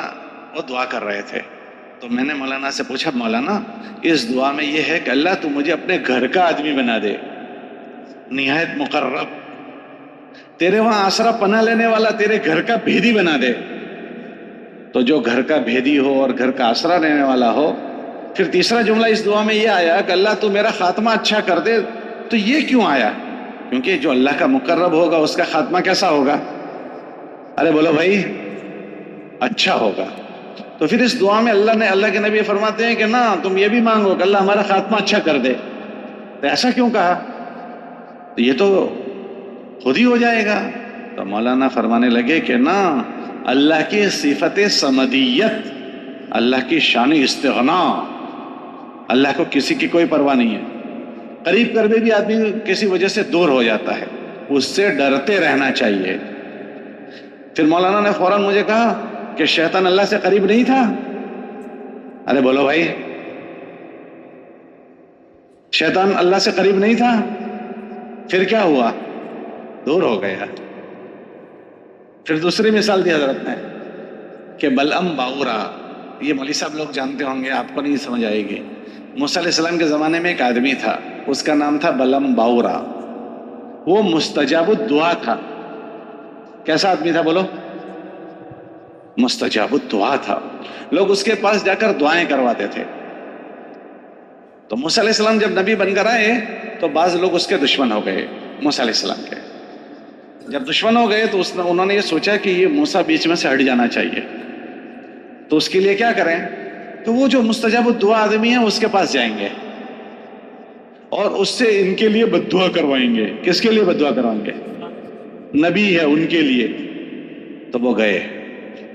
وہ دعا کر رہے تھے، تو میں نے مولانا سے پوچھا مولانا اس دعا میں یہ ہے کہ اللہ تو مجھے اپنے گھر کا آدمی بنا دے، نہایت مقرب، تیرے وہاں آسرا پناہ لینے والا، تیرے گھر کا بھیدی بنا دے. تو جو گھر کا بھیدی ہو اور گھر کا آسرا لینے والا ہو. پھر تیسرا جملہ اس دعا میں یہ آیا کہ اللہ تو میرا خاتمہ اچھا کر دے. تو یہ کیوں آیا؟ کیونکہ جو اللہ کا مقرب ہوگا اس کا خاتمہ کیسا ہوگا؟ ارے بولو بھائی، اچھا ہوگا. تو پھر اس دعا میں اللہ کے نبی فرماتے ہیں کہ نہ، تم یہ بھی مانگو کہ اللہ ہمارا خاتمہ اچھا کر دے. تو ایسا کیوں کہا؟ تو یہ تو خود ہی ہو جائے گا. تو مولانا فرمانے لگے کہ نہ، اللہ کی صفت سمدیت، اللہ کی شان استغنا، اللہ کو کسی کی کوئی پرواہ نہیں ہے. قریب کر بھی آدمی کسی وجہ سے دور ہو جاتا ہے، اس سے ڈرتے رہنا چاہیے. پھر مولانا نے فوراً مجھے کہا کہ شیطان اللہ سے قریب نہیں تھا. ارے بولو بھائی، شیطان اللہ سے قریب نہیں تھا؟ پھر کیا ہوا؟ دور ہو گیا. پھر دوسری مثال دی حضرت نے کہ بلعم باورا، یہ مولوی صاحب لوگ جانتے ہوں گے، آپ کو نہیں سمجھ آئے گی. موسیٰ علیہ السلام کے زمانے میں ایک آدمی تھا، اس کا نام تھا بلعم باورا. وہ مستجاب الدعا تھا. کیسا آدمی تھا بولو؟ مستجاب الدعا تھا. لوگ اس کے پاس جا کر دعائیں کرواتے تھے. تو موسیٰ علیہ السلام جب نبی بن کر آئے تو بعض لوگ اس کے دشمن ہو گئے موسیٰ علیہ السلام کے. جب دشمن ہو گئے تو انہوں نے یہ سوچا کہ یہ موسیٰ بیچ میں سے ہٹ جانا چاہیے، تو اس کے لیے کیا کریں؟ تو وہ جو مستجاب الدعا آدمی ہے اس کے پاس جائیں گے اور اس سے ان کے لیے بد دعا کروائیں گے۔ کس کے لیے بد دعا کروائیں گے؟ نبی ہے ان کے لیے۔ تو وہ گئے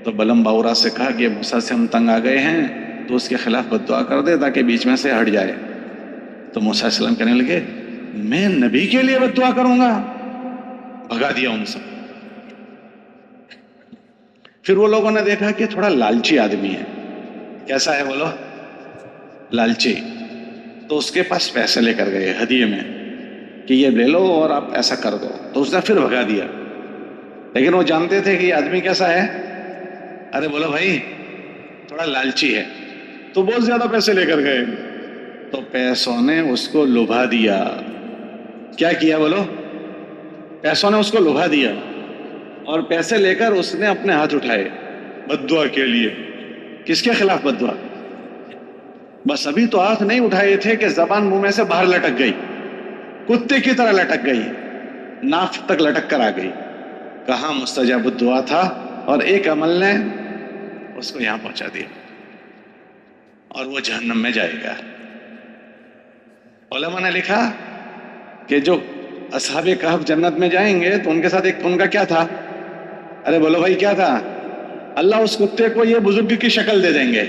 تو بلم باورا سے کہا کہ موسیٰ سے ہم تنگ آ گئے ہیں، تو اس کے خلاف بد دعا کر دے تاکہ بیچ میں سے ہٹ جائے۔ تو موسیٰ علیہ السلام کہنے لگے میں نبی کے لیے بد دعا کروں گا؟ بھگا دیا ان سے۔ پھر وہ لوگوں نے دیکھا کہ تھوڑا لالچی آدمی ہے۔ کیسا ہے بولو؟ لالچی۔ تو اس کے پاس پیسے لے کر گئے ہدیے میں کہ یہ لے لو اور آپ ایسا کر دو، تو اس نے پھر بھگا دیا۔ لیکن وہ جانتے تھے کہ یہ آدمی کیسا ہے؟ ارے بولو بھائی، تھوڑا لالچی ہے، تو بہت زیادہ پیسے لے کر گئے۔ تو پیسوں نے اس کو لبھا دیا۔ کیا کیا بولو؟ پیسوں نے اس کو لبھا دیا، اور پیسے لے کر اس نے اپنے ہاتھ اٹھائے بد دعا کے لیے۔ کس کے خلاف بد دعا؟ بس ابھی تو ہاتھ نہیں اٹھائے تھے کہ زبان منہ میں سے باہر لٹک گئی، کتے کی طرح لٹک گئی، ناف تک لٹک کر آ گئی۔ کہاں مستجاب الدعا تھا، اور ایک عمل نے اس کو یہاں پہنچا دیا، اور وہ جہنم میں جائے گا۔ علماء نے لکھا کہ جو اصحاب کہف جنت میں جائیں گے تو ان کے ساتھ ایک ان کا کیا تھا؟ ارے بولو بھائی کیا تھا؟ اللہ اس کتے کو یہ بزرگ کی شکل دے دیں گے۔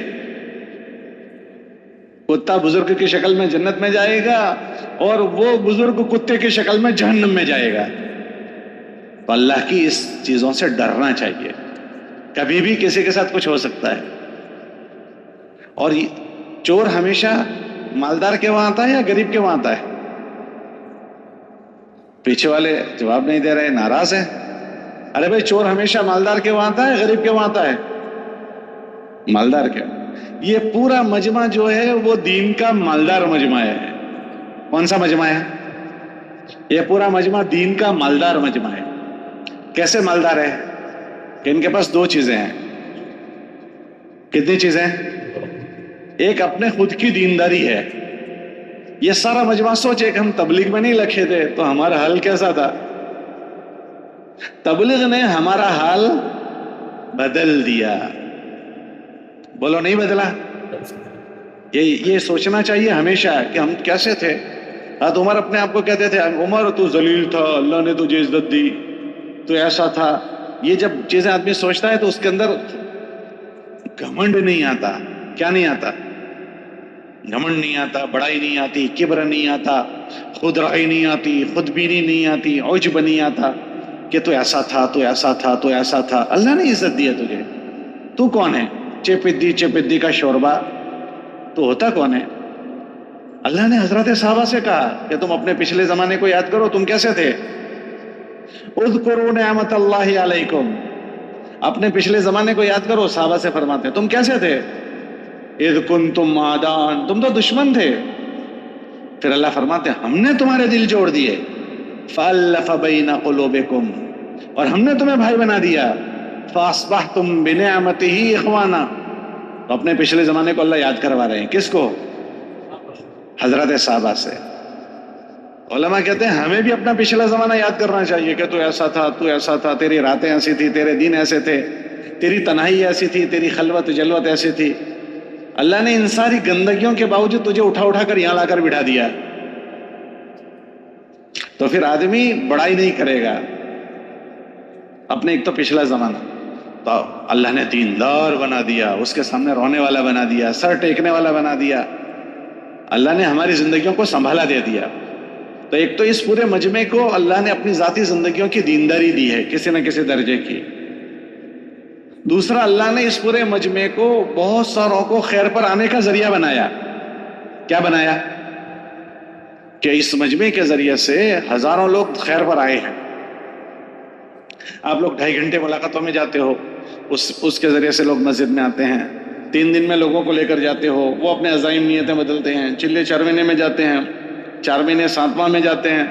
کتا بزرگ کی شکل میں جنت میں جائے گا، اور وہ بزرگ کتے کی شکل میں جہنم میں جائے گا۔ تو اللہ کی اس چیزوں سے ڈرنا چاہیے، کبھی بھی کسی کے ساتھ کچھ ہو سکتا ہے۔ اور چور ہمیشہ مالدار کے وہاں آتا ہے یا غریب کے وہاں آتا ہے؟ پیچھے والے جواب نہیں دے رہے، ناراض ہیں۔ ارے بھائی، چور ہمیشہ مالدار کے وہاں آتا ہے غریب کے وہاں آتا ہے؟ مالدار کے۔ یہ پورا مجمع جو ہے وہ دین کا مالدار مجمع ہے۔ کون سا مجمع ہے؟ یہ پورا مجمع دین کا مالدار مجمع ہے۔ کیسے مالدار ہے؟ کہ ان کے پاس دو چیزیں ہیں۔ کتنی چیزیں؟ ایک اپنے خود کی دینداری ہے۔ یہ سارا مجمع سوچے کہ ہم تبلیغ میں نہیں لکھے تھے تو ہمارا حال کیسا تھا؟ تبلیغ نے ہمارا حال بدل دیا۔ بولو نہیں بدلا؟ یہ سوچنا چاہیے ہمیشہ کہ ہم کیسے تھے۔ حضرت عمر اپنے آپ کو کہتے تھے عمر تو ذلیل تھا، اللہ نے تجھے عزت دی، تو ایسا تھا۔ یہ جب چیزیں آدمی سوچتا ہے تو اس کے اندر گھمنڈ نہیں آتا۔ کیا نہیں آتا؟ گھمنڈ نہیں آتا، بڑائی نہیں آتی، کبر نہیں آتا، خود رائی نہیں آتی، خود بینی نہیں آتی، عجب نہیں آتا کہ تو ایسا تھا، تو ایسا تھا، تو ایسا تھا۔ اللہ نے عزت دیا تجھے، تو کون ہے؟ چپدی کا شوربا، تو ہوتا کون ہے؟ اللہ نے حضرت صحابہ سے کہا کہ تم اپنے پچھلے زمانے کو یاد کرو، تم کیسے تھے؟ اذکروا نعمت اللہ علیکم، اپنے پچھلے زمانے کو یاد کرو۔ صحابہ سے فرماتے ہیں تم کیسے تھے؟ اذ کنتم اعداء، تم تو دشمن تھے۔ پھر اللہ فرماتے ہیں ہم نے تمہارے دل جوڑ دیے، فالف بین قلوبکم، اور ہم نے تمہیں بھائی بنا دیا، فاصبحتم بنعمتہ اخوانا۔ تو اپنے پچھلے زمانے کو اللہ یاد کروا رہے ہیں، کس کو؟ حضرت صحابہ سے۔ علماء کہتے ہیں ہمیں بھی اپنا پچھلا زمانہ یاد کرنا چاہیے کہ تو ایسا تھا، تو ایسا تھا، تیری راتیں ایسی تھی، تیرے دن ایسے تھے، تیری تنہائی ایسی تھی، تیری خلوت جلوت ایسی تھی۔ اللہ نے ان ساری گندگیوں کے باوجود تجھے اٹھا اٹھا کر یہاں لا کر بٹھا دیا۔ تو پھر آدمی بڑائی نہیں کرے گا اپنے ایک تو پچھلا زمانہ، تو اللہ نے دیندار بنا دیا، اس کے سامنے رونے والا بنا دیا، سر ٹیکنے والا بنا دیا۔ اللہ نے ہماری زندگیوں کو سنبھالا دے دیا۔ تو ایک تو اس پورے مجمع کو اللہ نے اپنی ذاتی زندگیوں کی دینداری دی ہے کسی نہ کسی درجے کی۔ دوسرا، اللہ نے اس پورے مجمع کو بہت ساروں کو خیر پر آنے کا ذریعہ بنایا۔ کیا بنایا؟ کہ اس مجمع کے ذریعے سے ہزاروں لوگ خیر پر آئے ہیں۔ آپ لوگ 2.5 گھنٹے ملاقاتوں میں جاتے ہو، اس کے ذریعے سے لوگ مسجد میں آتے ہیں۔ 3 دن میں لوگوں کو لے کر جاتے ہو، وہ اپنے عزائم نیتیں بدلتے ہیں۔ چلے 4 مہینے میں جاتے ہیں، 4 مہینے 7واں میں جاتے ہیں۔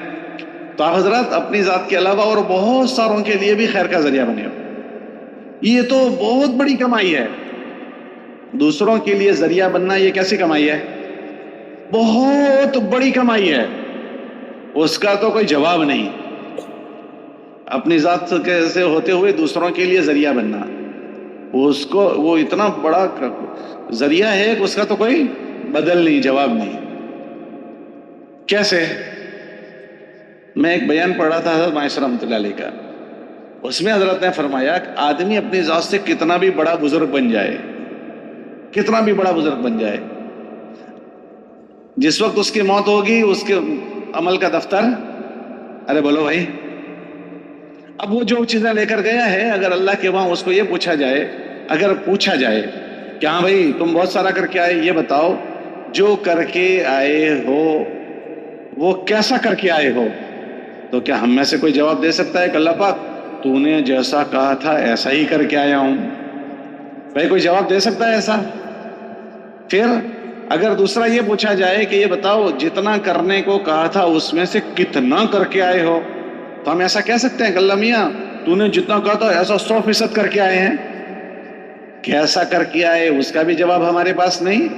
تو آپ حضرات اپنی ذات کے علاوہ اور بہت ساروں کے لیے بھی خیر کا ذریعہ بنے ہو۔ یہ تو بہت بڑی کمائی ہے۔ دوسروں کے لیے ذریعہ بننا یہ کیسی کمائی ہے؟ بہت بڑی کمائی ہے، اس کا تو کوئی جواب نہیں۔ اپنی ذات سے ہوتے ہوئے دوسروں کے لیے ذریعہ بننا، اس کو وہ اتنا بڑا ذریعہ ہے کہ اس کا تو کوئی بدل نہیں، جواب نہیں۔ کیسے؟ میں ایک بیان پڑھ رہا تھا حضرت معاشر رحمۃ اللہ علیہ کا، اس میں حضرت نے فرمایا کہ آدمی اپنی ذات سے کتنا بھی بڑا بزرگ بن جائے، کتنا بھی بڑا بزرگ بن جائے، جس وقت اس کی موت ہوگی اس کے عمل کا دفتر، ارے بولو بھائی، اب وہ جو چیزیں لے کر گیا ہے، اگر اللہ کے وہاں اس کو یہ پوچھا جائے، اگر پوچھا جائے کہ ہاں بھائی تم بہت سارا کر کے آئے، یہ بتاؤ جو کر کے آئے ہو وہ کیسا کر کے آئے ہو، تو کیا ہم میں سے کوئی جواب دے سکتا ہے کہ اللہ پاک تو نے جیسا کہا تھا ایسا ہی کر کے آیا ہوں؟ بھائی کوئی جواب دے سکتا ہے ایسا؟ پھر اگر دوسرا یہ پوچھا جائے کہ یہ بتاؤ جتنا کرنے کو کہا تھا اس میں سے کتنا کر کے آئے ہو، تو ہم ایسا کہہ سکتے ہیں کہ اللہ میاں تو نے جتنا کہا تھا ایسا 100% کر کے آئے ہیں؟ کیسا کر کے آئے اس کا بھی جواب ہمارے پاس نہیں،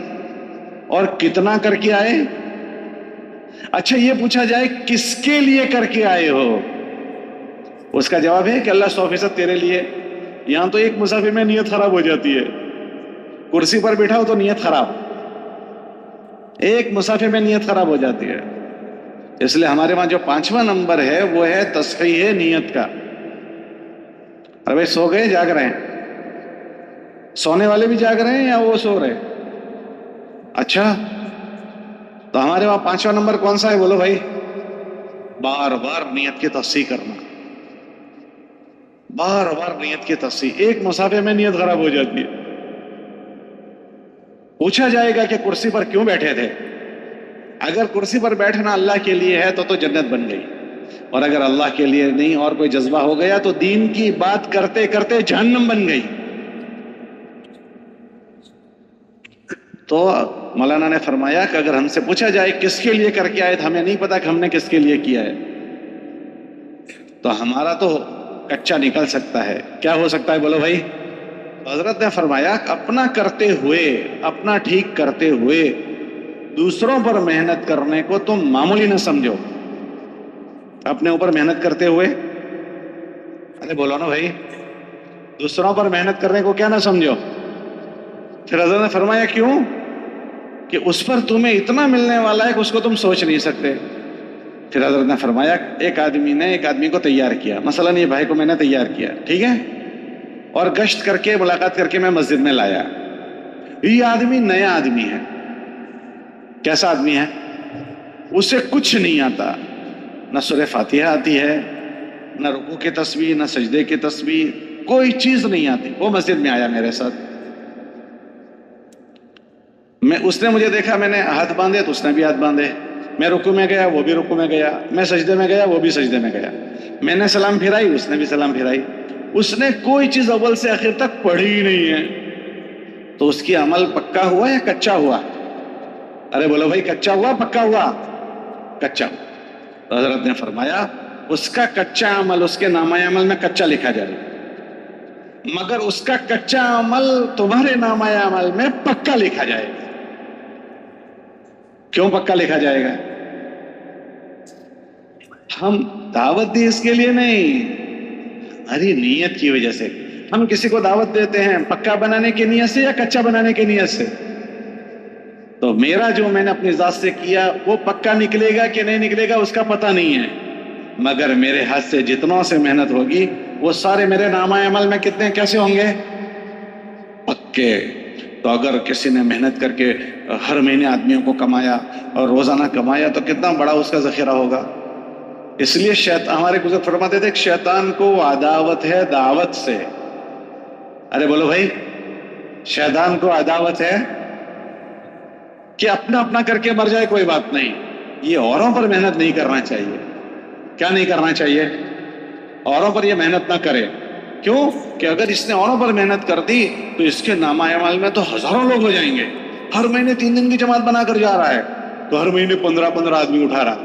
اور کتنا کر کے آئے۔ اچھا یہ پوچھا جائے کس کے لیے کر کے آئے ہو، اس کا جواب ہے کہ اللہ 100% تیرے لیے۔ یہاں تو ایک مسافر میں نیت خراب ہو جاتی ہے، کرسی پر بیٹھا ہو تو نیت خراب، ایک مسافر میں نیت خراب ہو جاتی ہے۔ اس لیے ہمارے وہاں جو 5واں نمبر ہے وہ ہے تصحیح نیت کا۔ ارے بھائی سو گئے جاگ رہے ہیں؟ سونے والے بھی جاگ رہے ہیں یا وہ سو رہے؟ اچھا تو ہمارے وہاں 5واں نمبر کون سا ہے بولو بھائی؟ بار بار نیت کی تصحیح کرنا، بار بار نیت کی تصحیح۔ ایک مسافر میں نیت خراب ہو جاتی ہے، پوچھا جائے گا کہ کرسی پر کیوں بیٹھے تھے؟ اگر کرسی پر بیٹھنا اللہ کے لیے ہے تو جنت بن گئی، اور اگر اللہ کے لیے نہیں اور کوئی جذبہ ہو گیا تو دین کی بات کرتے کرتے جہنم بن گئی۔ تو مولانا نے فرمایا کہ اگر ہم سے پوچھا جائے کس کے لیے کر کے آئے تو ہمیں نہیں پتا کہ ہم نے کس کے لیے کیا ہے، تو ہمارا تو کچا نکل سکتا ہے۔ کیا ہو سکتا ہے بولو بھائی؟ حضرت نے فرمایا کہ اپنا کرتے ہوئے، اپنا ٹھیک کرتے ہوئے دوسروں پر محنت کرنے کو تم معمولی نہ سمجھو۔ اپنے اوپر محنت کرتے ہوئے، ارے بولو نا بھائی، دوسروں پر محنت کرنے کو کیا نہ سمجھو۔ پھر حضرت نے فرمایا کیوں؟ کہ اس پر تمہیں اتنا ملنے والا ہے کہ اس کو تم سوچ نہیں سکتے۔ پھر حضرت نے فرمایا ایک آدمی نے ایک آدمی کو تیار کیا، مثلا یہ بھائی کو میں نے تیار کیا، ٹھیک ہے، اور گشت کر کے ملاقات کر کے میں مسجد میں لایا۔ یہ آدمی نیا آدمی ہے، کیسا آدمی ہے؟ اسے کچھ نہیں آتا، نہ سورہ فاتحہ آتی ہے، نہ رکوع کی تسبیح، نہ سجدے کی تسبیح، کوئی چیز نہیں آتی۔ وہ مسجد میں آیا میرے ساتھ، اس نے مجھے دیکھا، میں نے ہاتھ باندھے تو اس نے بھی ہاتھ باندھے، میں رکوع میں گیا وہ بھی رکوع میں گیا، میں سجدے میں گیا وہ بھی سجدے میں گیا، میں نے سلام پھرائی اس نے بھی سلام پھرائی، اس نے کوئی چیز اول سے آخر تک پڑھی ہی نہیں ہے، تو اس کی عمل پکا ہوا یا کچا ہوا؟ ارے بولو بھائی، کچا ہوا پکا ہوا؟ کچا۔ تو حضرت نے فرمایا اس کا کچا عمل اس کے نامہ عمل میں کچا لکھا جائے گا، مگر اس کا کچا عمل تمہارے نامہ عمل میں پکا لکھا جائے گا۔ کیوں پکا لکھا جائے گا؟ ہم دعوت دی اس کے لیے نہیں، ہماری نیت کی وجہ سے۔ ہم کسی کو دعوت دیتے ہیں پکا بنانے کی نیت سے یا کچا بنانے کی نیت سے؟ تو میرا جو میں نے اپنی ذات سے کیا وہ پکا نکلے گا کہ نہیں نکلے گا اس کا پتہ نہیں ہے، مگر میرے ہاتھ سے جتنوں سے محنت ہوگی وہ سارے میرے نامہ عمل میں کتنے کیسے ہوں گے؟ پکے۔ تو اگر کسی نے محنت کر کے ہر مہینے آدمیوں کو کمایا اور روزانہ کمایا تو کتنا بڑا اس کا ذخیرہ ہوگا۔ اس لیے ہمارے بزرگ فرماتے تھے کہ شیطان کو عداوت ہے دعوت سے۔ ارے بولو بھائی، شیطان کو عداوت ہے کہ اپنا اپنا کر کے مر جائے کوئی بات نہیں، یہ اوروں پر محنت نہیں کرنا چاہیے۔ کیا نہیں کرنا چاہیے؟ اوروں پر یہ محنت نہ کرے۔ کیوں؟ کہ اگر اس نے اوروں پر محنت کر دی تو اس کے نامہ اعمال میں تو ہزاروں لوگ ہو جائیں گے۔ ہر مہینے 3 دن کی جماعت بنا کر جا رہا ہے تو ہر مہینے 15 آدمی اٹھا رہا،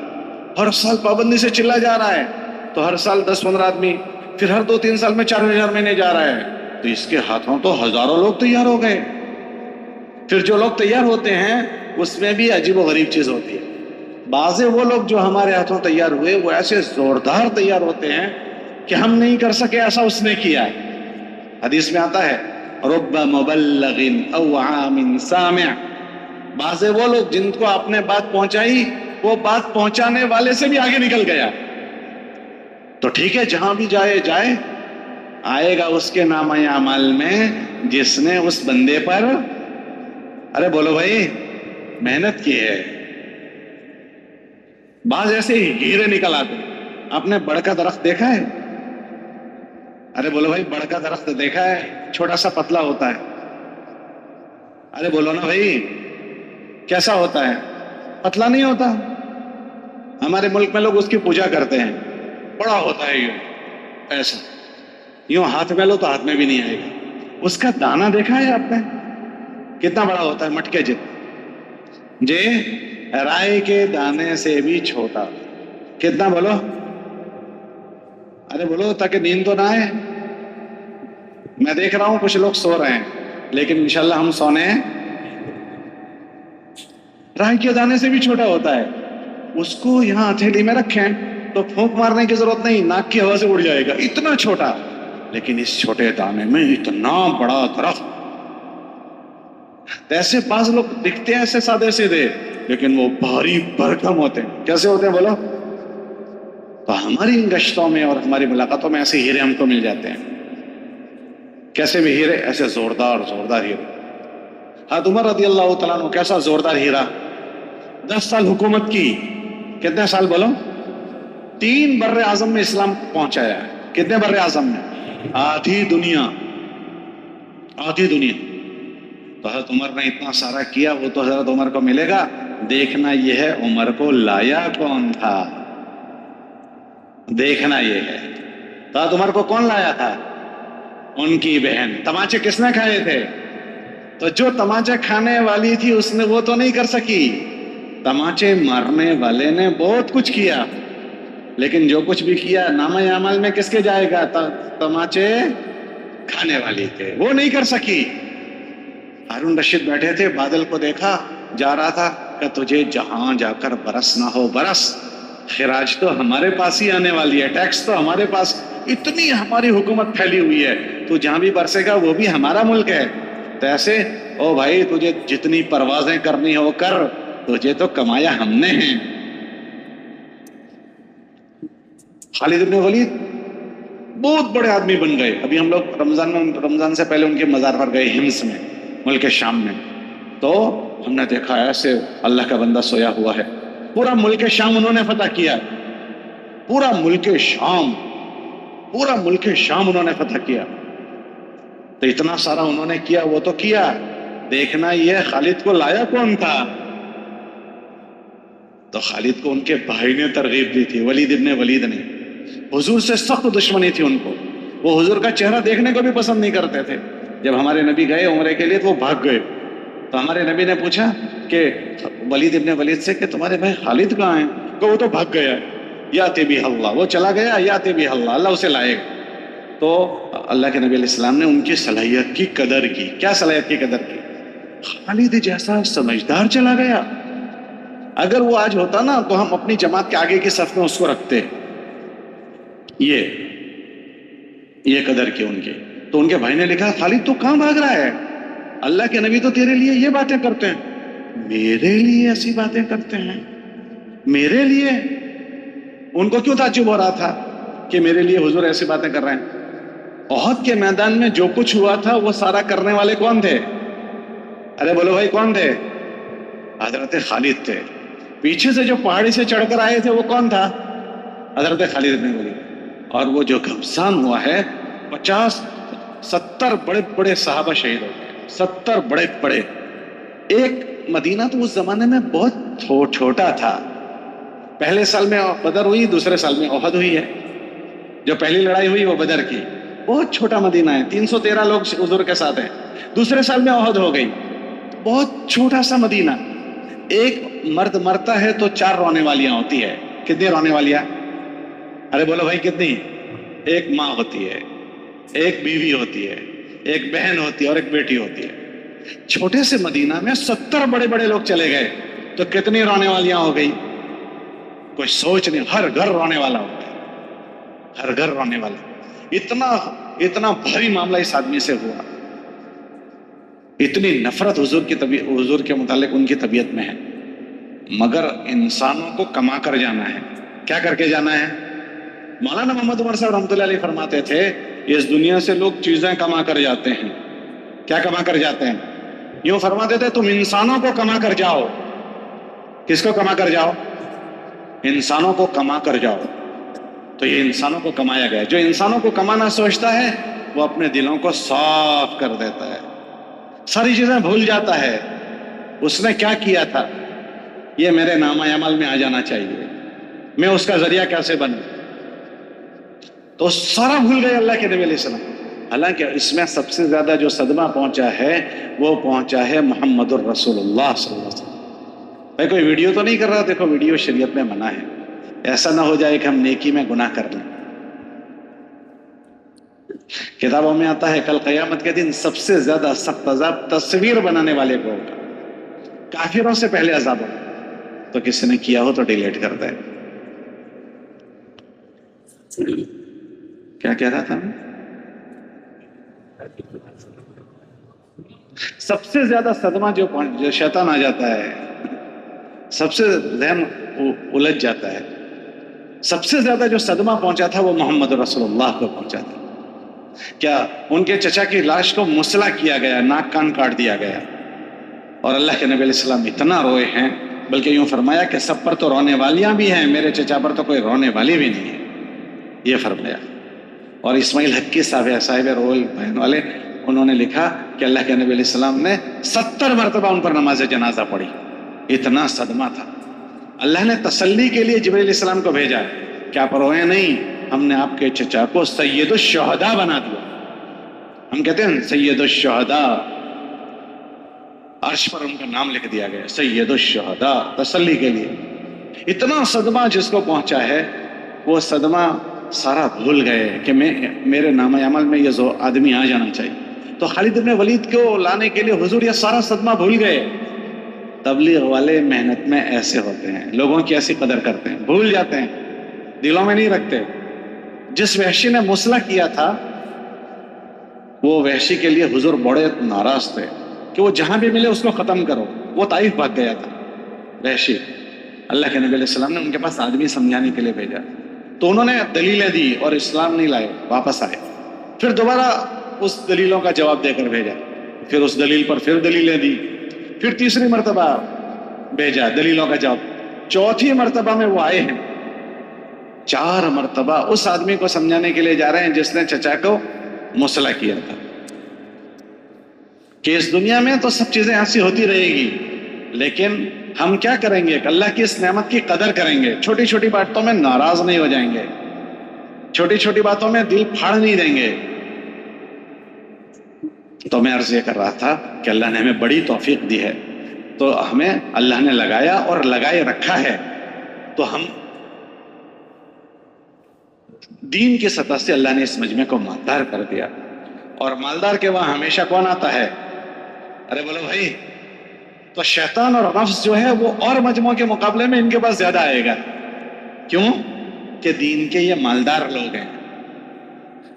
ہر سال پابندی سے چلا جا رہا ہے تو ہر سال 10-15 آدمی، پھر ہر 2-3 سال میں 4,000 مہینے جا رہا ہے تو اس کے ہاتھوں تو ہزاروں لوگ تیار ہو گئے۔ پھر جو لوگ تیار ہوتے ہیں اس میں بھی عجیب و غریب چیز ہوتی ہے۔ بعض وہ لوگ جو ہمارے ہاتھوں تیار ہوئے وہ ایسے زوردار تیار ہوتے ہیں، کہ ہم نہیں کر سکے ایسا اس نے کیا ہے. حدیث میں آتا ہے رب مبلغ او عام سامع، بعض وہ لوگ جن کو آپ نے بات پہنچائی وہ بات پہنچانے والے سے بھی آگے نکل گیا. تو ٹھیک ہے، جہاں بھی جائے جائے، آئے گا اس کے نامہ اعمال میں جس نے اس بندے پر، ارے بولو بھائی، محنت کی ہے. بعض ایسے ہی ہیرے نکل آتے. آپ نے بڑ کا درخت دیکھا ہے؟ ارے بولو بھائی، بڑ کا درخت دیکھا ہے؟ چھوٹا سا پتلا ہوتا ہے. ارے بولو نا بھائی، کیسا ہوتا ہے؟ پتلا نہیں ہوتا. ہمارے ملک میں لوگ اس کی پوجا کرتے ہیں. بڑا ہوتا ہے یوں، ایسا یوں ہاتھ میں لو تو ہاتھ میں بھی نہیں آئے گا. اس کا دانہ دیکھا ہے آپ نے؟ کتنا بڑا ہوتا ہے؟ مٹکے جتنا. جے رائے کے دانے سے بھی چھوٹا. کتنا بولو؟ ارے بولو تاکہ نیند تو نہ آئے. میں دیکھ رہا ہوں کچھ لوگ سو رہے ہیں، لیکن انشاءاللہ ہم سونے ہیں. رائے کے دانے سے بھی چھوٹا ہوتا ہے. اس کو یہاں ہتھیلی میں رکھیں تو پھونک مارنے کی ضرورت نہیں، ناک کی ہوا سے اڑ جائے گا، اتنا چھوٹا. لیکن اس چھوٹے دانے میں اتنا بڑا درخت. ایسے بعض لوگ دکھتے ہیں ایسے سادے سیدھے، لیکن وہ بھاری بھرکم ہوتے ہیں. کیسے ہوتے ہیں بولو؟ تو ہماری ان گشتوں میں اور ہماری ملاقاتوں میں ایسے ہیرے ہم کو مل جاتے ہیں. کیسے بھی ہیرے؟ ایسے زوردار زوردار ہیرے. حضرت عمر رضی اللہ تعالیٰ عنہ کیسا زوردار ہیرا. 10 سال حکومت کی. کتنے سال بولو؟ 3 بر اعظم میں اسلام پہنچایا ہے. کتنے بر اعظم میں؟ آدھی دنیا. آدھی دنیا. تو حضرت عمر نے اتنا سارا کیا، وہ تو حضرت عمر کو ملے گا. دیکھنا یہ ہے عمر کو لایا کون تھا. دیکھنا یہ ہے حضرت عمر کو کون لایا تھا؟ ان کی بہن. تماچے کس نے کھائے تھے؟ تو جو تماچے کھانے والی تھی اس نے وہ تو نہیں کر سکی. تماچے مارنے والے نے بہت کچھ کیا، لیکن جو کچھ بھی کیا نامہ اعمال میں کس کے جائے گا؟ تماچے کھانے والی تھے، وہ نہیں کر سکی. ہارون رشید بیٹھے تھے، بادل کو دیکھا جا رہا تھا کہ تجھے جہاں جا کر برس نہ ہو برس، خراج تو ہمارے پاس ہی آنے والی ہے، ٹیکس تو ہمارے پاس، اتنی ہماری حکومت پھیلی ہوئی ہے، تو جہاں بھی برسے گا وہ بھی ہمارا ملک ہے. تو ایسے او بھائی تجھے جتنی پروازیں کرنی ہو کر، تجھے تو کمایا ہم نے ہیں. خالد بن ولید بہت بڑے آدمی بن گئے. ابھی ہم لوگ رمضان سے پہلے ان کے مزار پر گئے، ہمس میں، ملک شام میں. تو ہم نے دیکھا ایسے اللہ کا بندہ سویا ہوا ہے. پورا ملک شام انہوں نے فتح کیا. پورا ملک شام انہوں نے فتح کیا. تو اتنا سارا انہوں نے کیا، وہ تو کیا. دیکھنا یہ خالد کو لایا کون تھا. تو خالد کو ان کے بھائی نے ترغیب دی تھی، ولید ابن ولید نے. حضور سے سخت دشمنی تھی ان کو. وہ حضور کا چہرہ دیکھنے کو بھی پسند نہیں کرتے تھے. جب ہمارے نبی گئے عمرے کے لیے تو وہ بھاگ گئے. تو ہمارے نبی نے پوچھا کہ ولید ابن ولید سے کہ تمہارے بھائی خالد کہاں ہیں؟ کہ وہ تو بھاگ گیا. یاتی بھی اللہ، وہ چلا گیا، یاتی بھی اللہ، اللہ اسے لائے گا. تو اللہ کے نبی علیہ السلام نے ان کی صلاحیت کی قدر کی. کیا صلاحیت کی قدر کی؟ خالد جیسا سمجھدار چلا گیا. اگر وہ آج ہوتا نا تو ہم اپنی جماعت کے آگے کی صف میں اس کو رکھتے. یہ قدر کی ان کی. تو ان کے بھائی نے لکھا خالد تو کہاں بھاگ رہا ہے؟ اللہ کے نبی تو تیرے لیے یہ باتیں کرتے ہیں. میرے لیے ایسی باتیں کرتے ہیں؟ میرے لیے؟ ان کو کیوں تعجب ہو رہا تھا کہ میرے لیے حضور ایسی باتیں کر رہے ہیں؟ احد کے میدان میں جو کچھ ہوا تھا وہ سارا کرنے والے کون تھے؟ ارے بولو بھائی کون تھے؟ حضرت خالد تھے. پیچھے سے جو پہاڑی سے چڑھ کر آئے تھے وہ کون تھا؟ حضرت خالد بن ولید. اور وہ جو گھمسان ہوا ہے، 50-70 بڑے بڑے صحابہ شہید ہو گئے. 70 بڑے بڑے. ایک مدینہ تو اس زمانے میں بہت چھوٹا تھا. پہلے سال میں بدر ہوئی، دوسرے سال میں احد ہوئی ہے. جو پہلی لڑائی ہوئی وہ بدر کی. بہت چھوٹا مدینہ ہے، 313 لوگ حضور کے ساتھ ہیں. دوسرے سال میں احد ہو گئی. بہت چھوٹا سا مدینہ. ایک مرد مرتا ہے تو 4 رونے والیاں ہوتی ہے. کتنی رونے والیاں؟ ارے بولو بھائی کتنی؟ ایک ماں ہوتی ہے، ایک بیوی ہوتی ہے، ایک بہن ہوتی ہے اور ایک بیٹی ہوتی ہے. چھوٹے سے مدینہ میں 70 بڑے بڑے لوگ چلے گئے تو کتنی رونے والیاں ہو گئی؟ کوئی سوچ نہیں، ہر گھر رونے والا ہو گیا. ہر گھر رونے والا. اتنا بھاری معاملہ اس آدمی سے ہوا, اتنی نفرت حضور کے متعلق ان کی طبیعت میں ہے. مگر انسانوں کو کما کر جانا ہے. کیا کر کے جانا ہے؟ مولانا محمد عمر صاحب رحمۃ اللہ علیہ فرماتے تھے اس دنیا سے لوگ چیزیں کما کر جاتے ہیں. کیا کما کر جاتے ہیں؟ یوں فرماتے تھے تم انسانوں کو کما کر جاؤ. کس کو کما کر جاؤ؟ انسانوں کو کما کر جاؤ. تو یہ انسانوں کو کمایا گیا. جو انسانوں کو کمانا سوچتا ہے وہ اپنے دلوں کو صاف کر دیتا ہے, ساری چیزیں بھول جاتا ہے. اس نے کیا کیا تھا یہ میرے نامہ عمل میں آ جانا چاہیے, میں اس کا ذریعہ کیسے بنوں, تو سارا بھول گئے اللہ کے نبی علیہ السلام. حالانکہ اس میں سب سے زیادہ جو صدمہ پہنچا ہے وہ پہنچا ہے محمد الرسول اللہ صلی اللہ علیہ وسلم. بھائی کوئی ویڈیو تو نہیں کر رہا, دیکھو ویڈیو شریعت میں منع ہے. ایسا نہ ہو جائے کہ ہم نیکی میں گناہ کر لیں. کتابوں میں آتا ہے کل قیامت کے دن سب سے زیادہ سخت عذاب تصویر بنانے والے کو ہوگا. کافروں سے پہلے عذاب ہوگا. تو کسی نے کیا ہو تو ڈیلیٹ کر دے. کیا کہہ رہا تھا میں؟ سب سے زیادہ صدمہ جو شیطان آ جاتا ہے, سب سے ذہن الجھ جاتا ہے, سب سے زیادہ جو صدمہ پہنچا تھا وہ محمد رسول اللہ کو پہنچا تھا. کیا ان کے چچا کی لاش کو مسلح کیا گیا, ناک کان کاٹ دیا گیا, اور اللہ کے نبی علیہ السلام اتنا روئے ہیں, بلکہ یوں فرمایا کہ سب پر تو رونے والیاں بھی ہیں, میرے چچا پر تو کوئی رونے والی بھی نہیں ہے, یہ فرمایا. اور اسماعیل حق کی صاحب رول بہن والے انہوں نے لکھا کہ اللہ کے نبی علیہ السلام نے 70 مرتبہ ان پر نماز جنازہ پڑھی. اتنا صدمہ تھا. اللہ نے تسلی کے لیے جبرائیل علیہ السلام کو بھیجا کہ آپ روئے نہیں, ہم نے آپ کے چچا کو سید الشہداء بنا دیا. ہم کہتے ہیں سید الشہداء, عرش پر ان کا نام لکھ دیا گیا سید الشہداء, تسلی کے لیے. اتنا صدمہ جس کو پہنچا ہے وہ صدمہ سارا بھول گئے کہ میرے نامہ عمل میں یہ آدمی آ جانا چاہیے. تو خالد بن ولید کو لانے کے لیے حضور یہ سارا صدمہ بھول گئے. تبلیغ والے محنت میں ایسے ہوتے ہیں, لوگوں کی ایسی قدر کرتے ہیں, بھول جاتے ہیں, دلوں میں نہیں رکھتے. جس وحشی نے مسلح کیا تھا وہ وحشی کے لیے حضور بڑے ناراض تھے کہ وہ جہاں بھی ملے اس کو ختم کرو. وہ طائف بھاگ گیا تھا وحشی. اللہ کے نبی علیہ السلام نے ان کے پاس آدمی سمجھانے کے لیے بھیجا, تو انہوں نے دلیلیں دی اور اسلام نہیں لائے, واپس آئے. پھر دوبارہ اس دلیلوں کا جواب دے کر بھیجا, پھر اس دلیل پر پھر دلیلیں دی, پھر تیسری مرتبہ بھیجا دلیلوں کا جواب. چوتھی مرتبہ میں وہ آئے ہیں, 4 مرتبہ اس آدمی کو سمجھانے کے لیے جا رہے ہیں جس نے چچا کو مسلح کیا تھا کہ اس دنیا میں تو سب چیزیں ایسی ہوتی رہے گی, لیکن ہم کیا کریں گے کہ اللہ کی اس نعمت کی قدر کریں گے. چھوٹی چھوٹی باتوں میں ناراض نہیں ہو جائیں گے, چھوٹی چھوٹی باتوں میں دل پھاڑ نہیں دیں گے. تو میں عرض یہ کر رہا تھا کہ اللہ نے ہمیں بڑی توفیق دی ہے, تو ہمیں اللہ نے لگایا اور لگائے رکھا ہے, تو ہم دین کی سطح سے اللہ نے اس مجمع کو مالدار کر دیا. اور مالدار کے وہاں ہمیشہ کون آتا ہے؟ ارے بولو بھائی. تو شیطان اور نفس جو ہے وہ اور مجموعوں کے مقابلے میں ان کے پاس زیادہ آئے گا. کیوں؟ کہ دین کے یہ مالدار لوگ ہیں.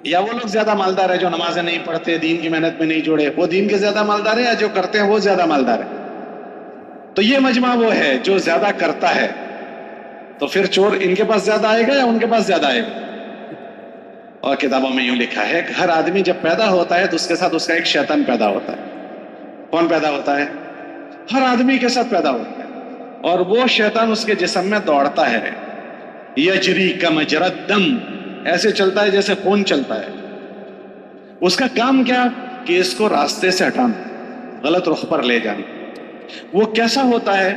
یا وہ لوگ زیادہ مالدار ہیں جو نمازیں نہیں پڑھتے, دین کی محنت میں نہیں جوڑے, وہ دین کے زیادہ مالدار ہیں, یا جو کرتے ہیں وہ زیادہ مالدار ہیں؟ تو یہ مجمع وہ ہے جو زیادہ کرتا ہے. تو پھر چور ان کے پاس زیادہ آئے گا یا ان کے پاس زیادہ آئے گا؟ اور کتابوں میں یوں لکھا ہے کہ ہر آدمی جب پیدا ہوتا ہے تو اس کے ساتھ اس کا ایک شیطان پیدا ہوتا ہے. کون پیدا ہوتا ہے؟ ہر آدمی کے ساتھ پیدا ہوتا ہے, اور وہ شیطان اس کے جسم میں دوڑتا ہے. یجری کمجری الدم, ایسے چلتا ہے جیسے خون چلتا ہے. اس کا کام کیا؟ کہ اس کو راستے سے ہٹانا, غلط رخ پر لے جانا. وہ کیسا ہوتا ہے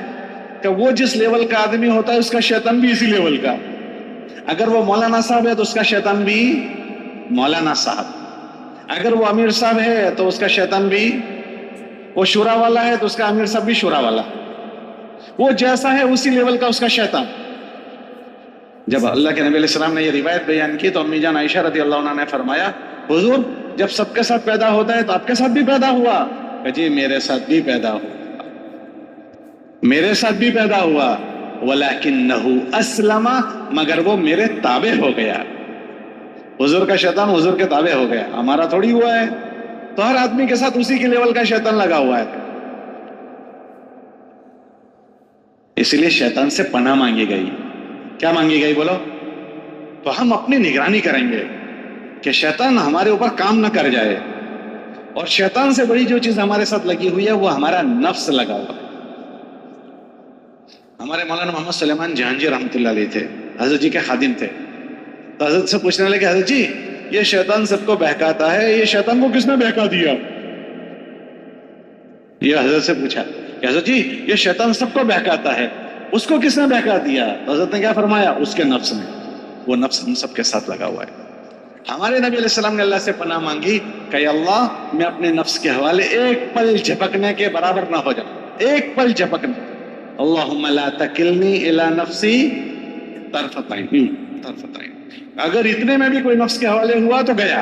کہ وہ جس لیول کا آدمی ہوتا ہے اس کا شیطان بھی اسی لیول کا. اگر وہ مولانا صاحب ہے تو اس کا شیطان بھی مولانا صاحب. اگر وہ امیر صاحب ہے تو اس کا شیطان بھی, وہ شورا والا ہے تو اس کا امیر صاحب بھی شورا والا. وہ جیسا ہے اسی لیول کا اس کا شیطان. جب اللہ کے نبی علیہ السلام نے یہ روایت بیان کی تو امی جان عائشہ رضی اللہ عنہ نے فرمایا, حضور جب سب کے ساتھ پیدا ہوتا ہے تو آپ کے ساتھ بھی پیدا ہوا؟ کہ جی میرے ساتھ بھی پیدا ہوا, میرے ساتھ بھی پیدا ہوا. وَلَكِنَّهُ أَسْلَمَ, مگر وہ میرے تابع ہو گیا. حضور کا شیطان حضور کے تابع ہو گیا، ہمارا تھوڑی ہوا ہے. تو ہر آدمی کے ساتھ اسی کے لیول کا شیطان لگا ہوا ہے. اسی لیے شیطان سے پناہ مانگی گئی. کیا مانگی گئی بولو؟ تو ہم اپنی نگرانی کریں گے کہ شیطان ہمارے اوپر کام نہ کر جائے. اور شیطان سے بڑی جو چیز ہمارے ساتھ لگی ہوئی ہے وہ ہمارا نفس لگا ہوا ہے. ہمارے مولانا محمد سلیمان جہانگیر رحمۃ اللہ علیہ تھے، حضرت جی کے خادم تھے. تو حضرت سے پوچھنے لگے حضرت جی یہ شیطان سب کو بہکاتا ہے، یہ شیطان کو کس نے بہکا دیا؟ یہ حضرت سے پوچھا کہ حضرت جی یہ شیطان سب کو بہکاتا ہے، اس کو کس نے بہکا دیا؟ تو حضرت نے کیا فرمایا؟ اس کے نفس نے. وہ نفس ہم سب کے ساتھ لگا ہوا ہے. ہمارے نبی علیہ السلام نے اللہ سے پناہ مانگی کہ اللہ میں اپنے نفس کے حوالے ایک پل جھپکنے کے برابر نہ ہو جاؤں، ایک پل جھپکنے. اللہم لا تکلنی الی نفسی طرفۃ عین. اگر اتنے میں بھی کوئی نفس کے حوالے ہوا تو گیا.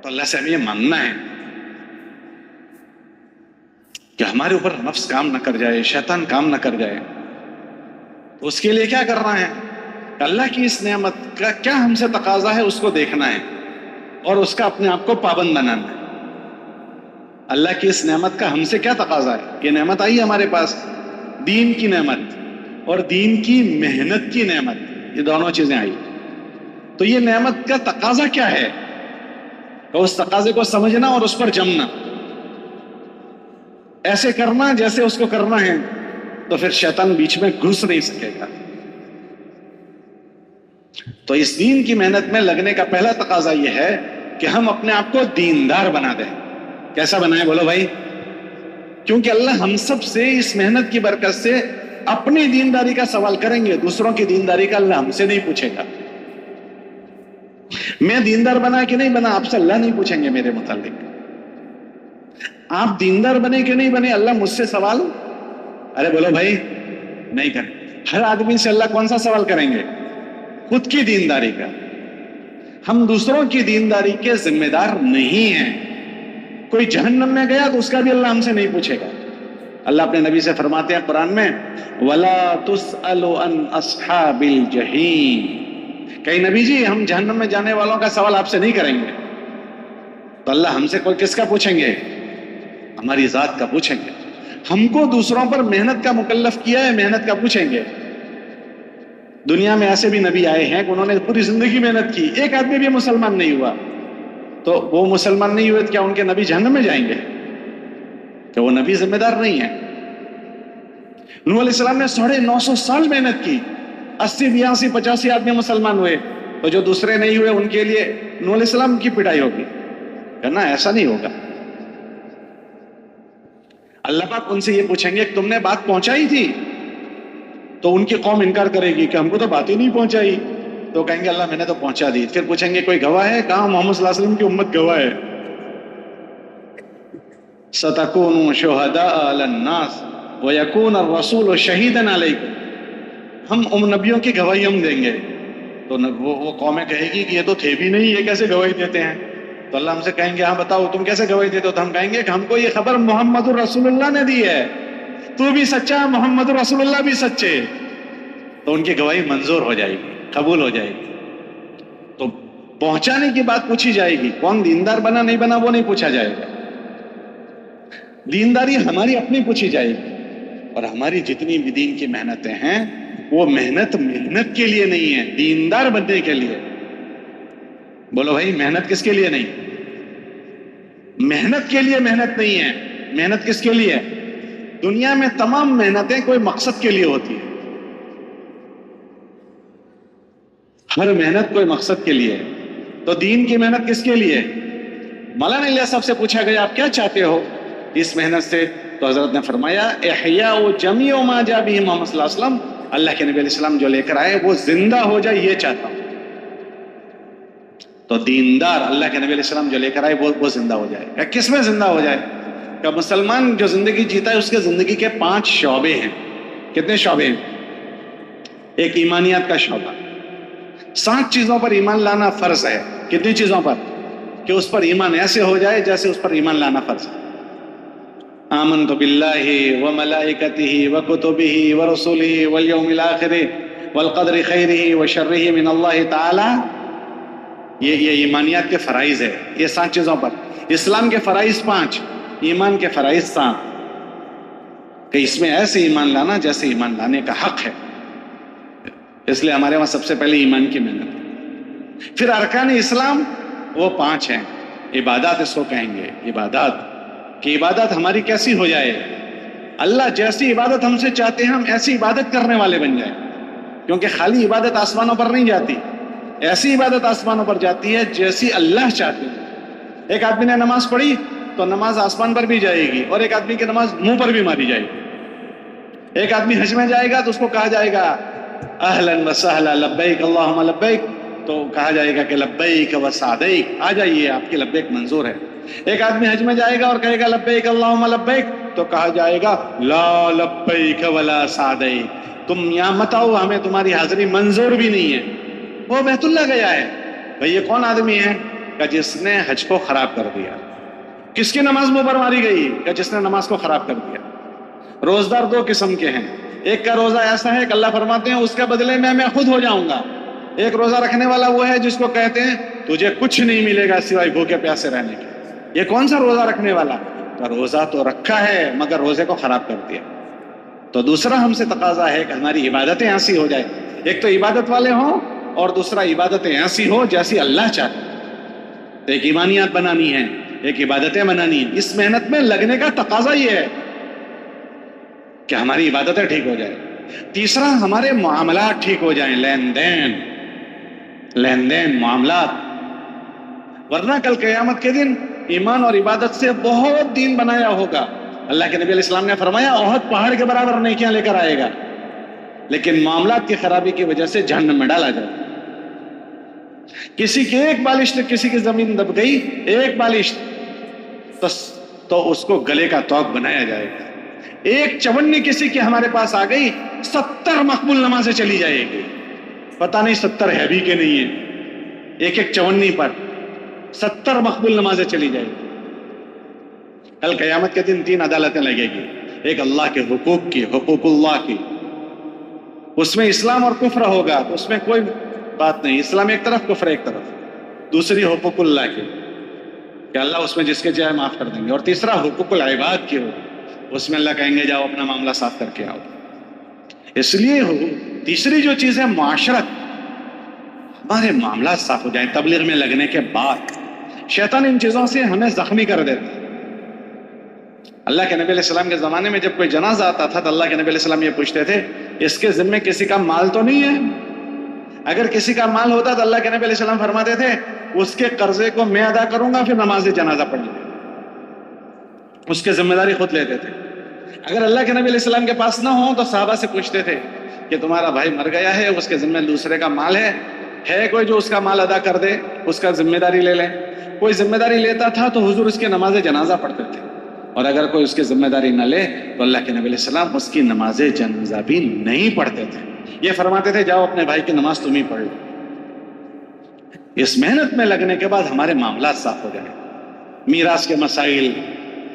تو اللہ سے ہمیں یہ ماننا ہے کہ ہمارے اوپر نفس کام نہ کر جائے، شیطان کام نہ کر جائے. تو اس کے لیے کیا کرنا ہے؟ اللہ کی اس نعمت کا کیا ہم سے تقاضا ہے اس کو دیکھنا ہے اور اس کا اپنے آپ کو پابند بنانا ہے. اللہ کی اس نعمت کا ہم سے کیا تقاضا ہے؟ یہ نعمت آئی ہمارے پاس، دین کی نعمت اور دین کی محنت کی نعمت، یہ دونوں چیزیں آئی. تو یہ نعمت کا تقاضا کیا ہے؟ کہ اس تقاضے کو سمجھنا اور اس پر جمنا، ایسے کرنا جیسے اس کو کرنا ہے. تو پھر شیطان بیچ میں گھس نہیں سکے گا. تو اس دین کی محنت میں لگنے کا پہلا تقاضا یہ ہے کہ ہم اپنے آپ کو دیندار بنا دیں. کیسا بنائیں بولو بھائی؟ کیونکہ اللہ ہم سب سے اس محنت کی برکت سے اپنی دینداری کا سوال کریں گے، دوسروں کی دینداری کا اللہ ہم سے نہیں پوچھے گا. میں دیندار بنا کہ نہیں بنا آپ سے اللہ نہیں پوچھیں گے میرے متعلق. آپ دیندار بنے کہ نہیں بنے اللہ مجھ سے سوال ارے بولو بھائی نہیں کریں. ہر آدمی سے اللہ کون سا سوال کریں گے؟ خود کی دینداری کا. ہم دوسروں کی دینداری کے ذمہ دار نہیں ہیں. کوئی جہنم میں گیا تو اس کا بھی اللہ ہم سے نہیں پوچھے گا. اللہ اپنے نبی سے فرماتے ہیں قرآن میں وَلَا تُسْأَلُ عَنْ أَصْحَابِ الْجَحِيمِ، کہیں نبی جی ہم جہنم میں جانے والوں کا سوال آپ سے نہیں کریں گے. تو اللہ ہم سے کوئی کس کا پوچھیں گے؟ ہماری ذات کا پوچھیں گے. ہم کو دوسروں پر محنت کا مکلف کیا ہے، محنت کا پوچھیں گے. دنیا میں ایسے بھی نبی آئے ہیں کہ انہوں نے پوری زندگی محنت کی، ایک آدمی بھی مسلمان نہیں ہوا. تو وہ مسلمان نہیں ہوئے تو کیا ان کے نبی جہنم میں جائیں گے؟ کہ وہ نبی ذمہ دار نہیں ہے. نوح علیہ السلام نے 950 سال محنت کی، 80 82 85 آدمی مسلمان ہوئے. تو جو دوسرے نہیں ہوئے ان کے لیے نوح علیہ السلام کی پٹائی ہوگی؟ کہنا ایسا نہیں ہوگا. اللہ پاک ان سے یہ پوچھیں گے کہ تم نے بات پہنچائی تھی؟ تو ان کی قوم انکار کرے گی کہ ہم کو تو بات ہی نہیں پہنچائی. تو کہیں گے اللہ میں نے تو پہنچا دی. پھر پوچھیں گے کوئی گواہ ہے؟ کہاں محمد صلی اللہ علیہ وسلم کی امت گواہ ہے. سَتَكُونُوا شُهَدَاءَ عَلَى النَّاسِ وَيَكُونَ الرَّسُولُ شَهِيدًا عَلَيْكُمْ، ہم نبیوں کی گواہی ہم دیں گے. تو وہ قومیں کہے گی کہ یہ تو تھے بھی نہیں، یہ کیسے گواہی دیتے ہیں؟ تو اللہ ہم سے کہیں گے ہاں بتاؤ تم کیسے گواہی دیتے ہو؟ تو ہم کہیں گے کہ ہم کو یہ خبر محمد الرسول اللہ نے دی ہے، تو بھی سچا محمد الرسول اللہ بھی سچے. تو ان کی گواہی منظور ہو جائے گی، قبول ہو جائے گی. تو پہنچانے کی بات پوچھی جائے گی، کون دیندار بنا نہیں بنا وہ نہیں پوچھا جائے گا. دینداری ہماری اپنی پوچھی جائے گی. اور ہماری جتنی بھی دین کی محنتیں ہیں وہ محنت کے لیے نہیں ہے، دیندار بننے کے لیے. بولو بھائی محنت کس کے لیے نہیں؟ محنت کے لیے محنت نہیں ہے. محنت کس کے لیے؟ دنیا میں تمام محنتیں کوئی مقصد کے لیے ہوتی ہیں. ہر محنت کوئی مقصد کے لیے. تو دین کی محنت کس کے لیے؟ مولانا الیاس صاحب سے پوچھا گیا آپ کیا چاہتے ہو اس محنت سے؟ تو حضرت نے فرمایا احیاء جمیع ما جاء به محمد صلی اللہ علیہ وسلم، اللہ کے نبی علیہ السلام جو لے کر آئے وہ زندہ ہو جائے، یہ چاہتا ہوں. تو دیندار اللہ کے نبی علیہ السلام جو لے کر آئے وہ زندہ ہو جائے. کس میں زندہ ہو جائے؟ کہ مسلمان جو زندگی جیتا ہے اس کے زندگی کے 5 شعبے ہیں. کتنے شعبے ہیں؟ ایک ایمانیات کا شعبہ، 7 چیزوں پر ایمان لانا فرض ہے. کتنی چیزوں پر؟ کہ اس پر ایمان ایسے ہو جائے جیسے اس پر ایمان لانا فرض ہے. آمنت باللہ وملائکتہ وکتبہ ورسلہ والیوم الآخر والقدر خیرہ وشرہ من اللہ تعالی یہ ایمانیات کے فرائض ہے، یہ 7 چیزوں پر۔ اسلام کے فرائض 5، ایمان کے فرائض 7، کہ اس میں ایسے ایمان لانا جیسے ایمان لانے کا حق ہے۔ اس لیے ہمارے وہاں سب سے پہلے ایمان کی محنت ہے۔ پھر ارکان اسلام وہ 5 ہیں۔ عبادات اس کو کہیں گے، عبادات، کہ عبادت ہماری کیسی ہو جائے، اللہ جیسی عبادت ہم سے چاہتے ہیں ہم ایسی عبادت کرنے والے بن جائیں، کیونکہ خالی عبادت آسمانوں پر نہیں جاتی، ایسی عبادت آسمانوں پر جاتی ہے جیسی اللہ چاہتے ہیں۔ ایک آدمی نے نماز پڑھی تو نماز آسمان پر بھی جائے گی، اور ایک آدمی کی نماز منہ پر بھی ماری جائے گی۔ ایک آدمی حج میں جائے گا تو اس کو کہا جائے گا اہلاً و سہلا لبیک اللہم لبیک، تو کہا جائے گا کہ لبیک و سعدیک، آ جائیے آپ کی لبیک منظور ہے۔ ایک آدمی حج میں جائے گا اور کہے گا لبیک اللہم لبیک، تو کہا جائے گا لا لبیک ولا سعدیک، تم یہاں مت آؤ، ہمیں تمہاری حاضری منظور بھی نہیں ہے۔ وہ بیت اللہ گیا ہے۔ بھئی یہ کون آدمی ہے؟ کہ جس نے حج کو خراب کر دیا۔ کس کی نماز منہ پر ماری گئی؟ کہ جس نے نماز کو خراب کر دیا۔ روزدار 2 قسم کے ہیں، ایک کا روزہ ایسا ہے کہ اللہ فرماتے ہیں اس کے بدلے میں خود ہو جاؤں گا۔ ایک روزہ رکھنے والا وہ ہے جس کو کہتے ہیں تجھے کچھ نہیں ملے گا سوائے بھوکے پیاسے رہنے کے۔ یہ کون سا روزہ رکھنے والا؟ کہ روزہ تو رکھا ہے مگر روزے کو خراب کر دیا۔ تو دوسرا ہم سے تقاضا ہے کہ ہماری عبادتیں ایسی ہو جائے، ایک تو عبادت والے ہوں اور دوسرا عبادتیں ایسی ہو جیسی اللہ چاہتے۔ تو ایک ایمانیات بنانی ہے، ایک عبادتیں بنانی ہیں۔ اس محنت میں لگنے کا تقاضا یہ ہے کہ ہماری عبادتیں ٹھیک ہو جائیں۔ تیسرا ہمارے معاملات ٹھیک ہو جائیں، لین دین معاملات، ورنہ کل قیامت کے دن ایمان اور عبادت سے بہت دین بنایا ہوگا۔ اللہ کے نبی علیہ السلام نے فرمایا احد پہاڑ کے برابر نیکیاں لے کر آئے گا، لیکن معاملات کی خرابی کی وجہ سے جہنم میں ڈالا جائے۔ کسی کی ایک بالش سے کسی کی زمین دب گئی، ایک بالش تو اس کو گلے کا توق بنایا جائے گا۔ ایک چونی کسی کی ہمارے پاس آ گئی، 70 مقبول نمازیں چلی جائے گی، پتہ نہیں 70 ہے بھی کہ نہیں ہے۔ ایک ایک چونی پر 70 مقبول نمازیں چلی جائے گی۔ کل قیامت کے دن 3 عدالتیں لگے گی، ایک اللہ کے حقوق کی، حقوق اللہ کی، اس میں اسلام اور کفر ہوگا تو اس میں کوئی بات نہیں، اسلام ایک طرف کفر ایک طرف۔ دوسری حقوق اللہ کی کہ اللہ اس میں جس کے چاہے معاف کر دیں گے، اور تیسرا حقوق العباد کی ہوگی، اس میں اللہ کہیں گے جاؤ اپنا معاملہ صاف کر کے آؤ۔ اس لیے تیسری جو چیز ہے معاشرت، ہمارے معاملات صاف ہو جائیں۔ تبلیغ میں لگنے کے بعد شیطان ان چیزوں سے ہمیں زخمی کر دیتا ہے۔ اللہ کے نبی علیہ السلام کے زمانے میں جب کوئی جنازہ آتا تھا تو اللہ کے نبی علیہ السلام یہ پوچھتے تھے اس کے ذمے کسی کا مال تو نہیں ہے؟ اگر کسی کا مال ہوتا تو اللہ کے نبی علیہ السلام فرماتے تھے اس کے قرضے کو میں ادا کروں گا، پھر نماز جنازہ پڑھ لیں، اس کے ذمہ داری خود لیتے تھے۔ اگر اللہ کے نبی علیہ السلام کے پاس نہ ہو تو صحابہ سے پوچھتے تھے کہ تمہارا بھائی مر گیا ہے، اس کے ذمہ دوسرے کا مال ہے کوئی جو اس کا مال ادا کر دے، اس کا ذمہ داری لے لے؟ کوئی ذمہ داری لیتا تھا تو حضور اس کے نماز جنازہ پڑھتے تھے، اور اگر کوئی اس کی ذمہ داری نہ لے تو اللہ کے نبی علیہ السلام اس کی نماز جنازہ بھی نہیں پڑھتے تھے۔ یہ فرماتے تھے جاؤ اپنے بھائی کی نماز تم ہی پڑھ لو۔ اس محنت میں لگنے کے بعد ہمارے معاملات صاف ہو جائیں، میراث کے مسائل،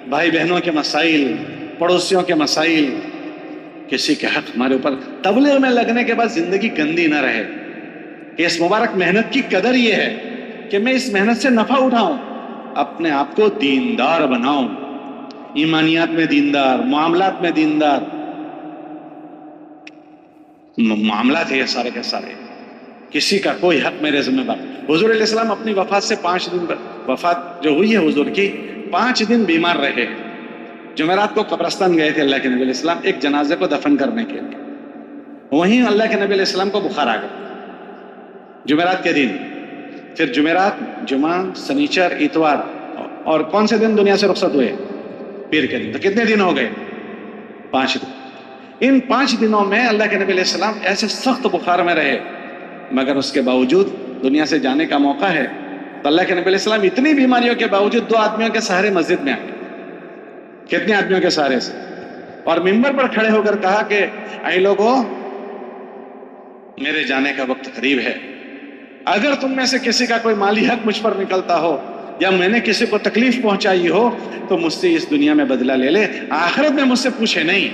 بھائی بہنوں کے مسائل، پڑوسیوں کے مسائل، کسی کے حق ہمارے اوپر۔ تبلیغ میں لگنے کے بعد زندگی گندی نہ رہے، کہ اس مبارک محنت کی قدر یہ ہے کہ میں اس محنت سے نفع اٹھاؤں، اپنے آپ کو دیندار بناؤں، ایمانیات میں دیندار، معاملات میں دیندار۔ معاملات ہے یہ سارے کے سارے، کسی کا کوئی حق میرے ذمہ بار۔ حضور علیہ السلام اپنی وفات سے 5 دن، وفات جو ہوئی ہے حضور کی 5 دن بیمار رہے۔ جمعرات کو قبرستان گئے تھے اللہ کے نبی علیہ السلام ایک جنازے کو دفن کرنے کے لیے، وہیں اللہ کے نبی علیہ السلام کو بخار آ گیا جمعرات کے دن۔ پھر جمعرات، جمعہ، سنیچر، اتوار، اور کون سے دن دنیا سے رخصت ہوئے؟ پیر کے دن۔ تو کتنے دن ہو گئے؟ 5 دن۔ ان 5 دنوں میں اللہ کے نبی علیہ السلام ایسے سخت بخار میں رہے، مگر اس کے باوجود دنیا سے جانے کا موقع ہے تو اللہ کے نبی علیہ السلام اتنی بیماریوں کے باوجود 2 آدمیوں کے سہارے مسجد میں آئے۔ کتنے آدمیوں کے سہارے سے؟ اور منبر پر کھڑے ہو کر کہا کہ اے لوگوں، میرے جانے کا وقت قریب ہے، اگر تم میں سے کسی کا کوئی مالی حق مجھ پر نکلتا ہو یا میں نے کسی کو تکلیف پہنچائی ہو تو مجھ سے اس دنیا میں بدلہ لے لے، آخرت میں مجھ سے پوچھے نہیں،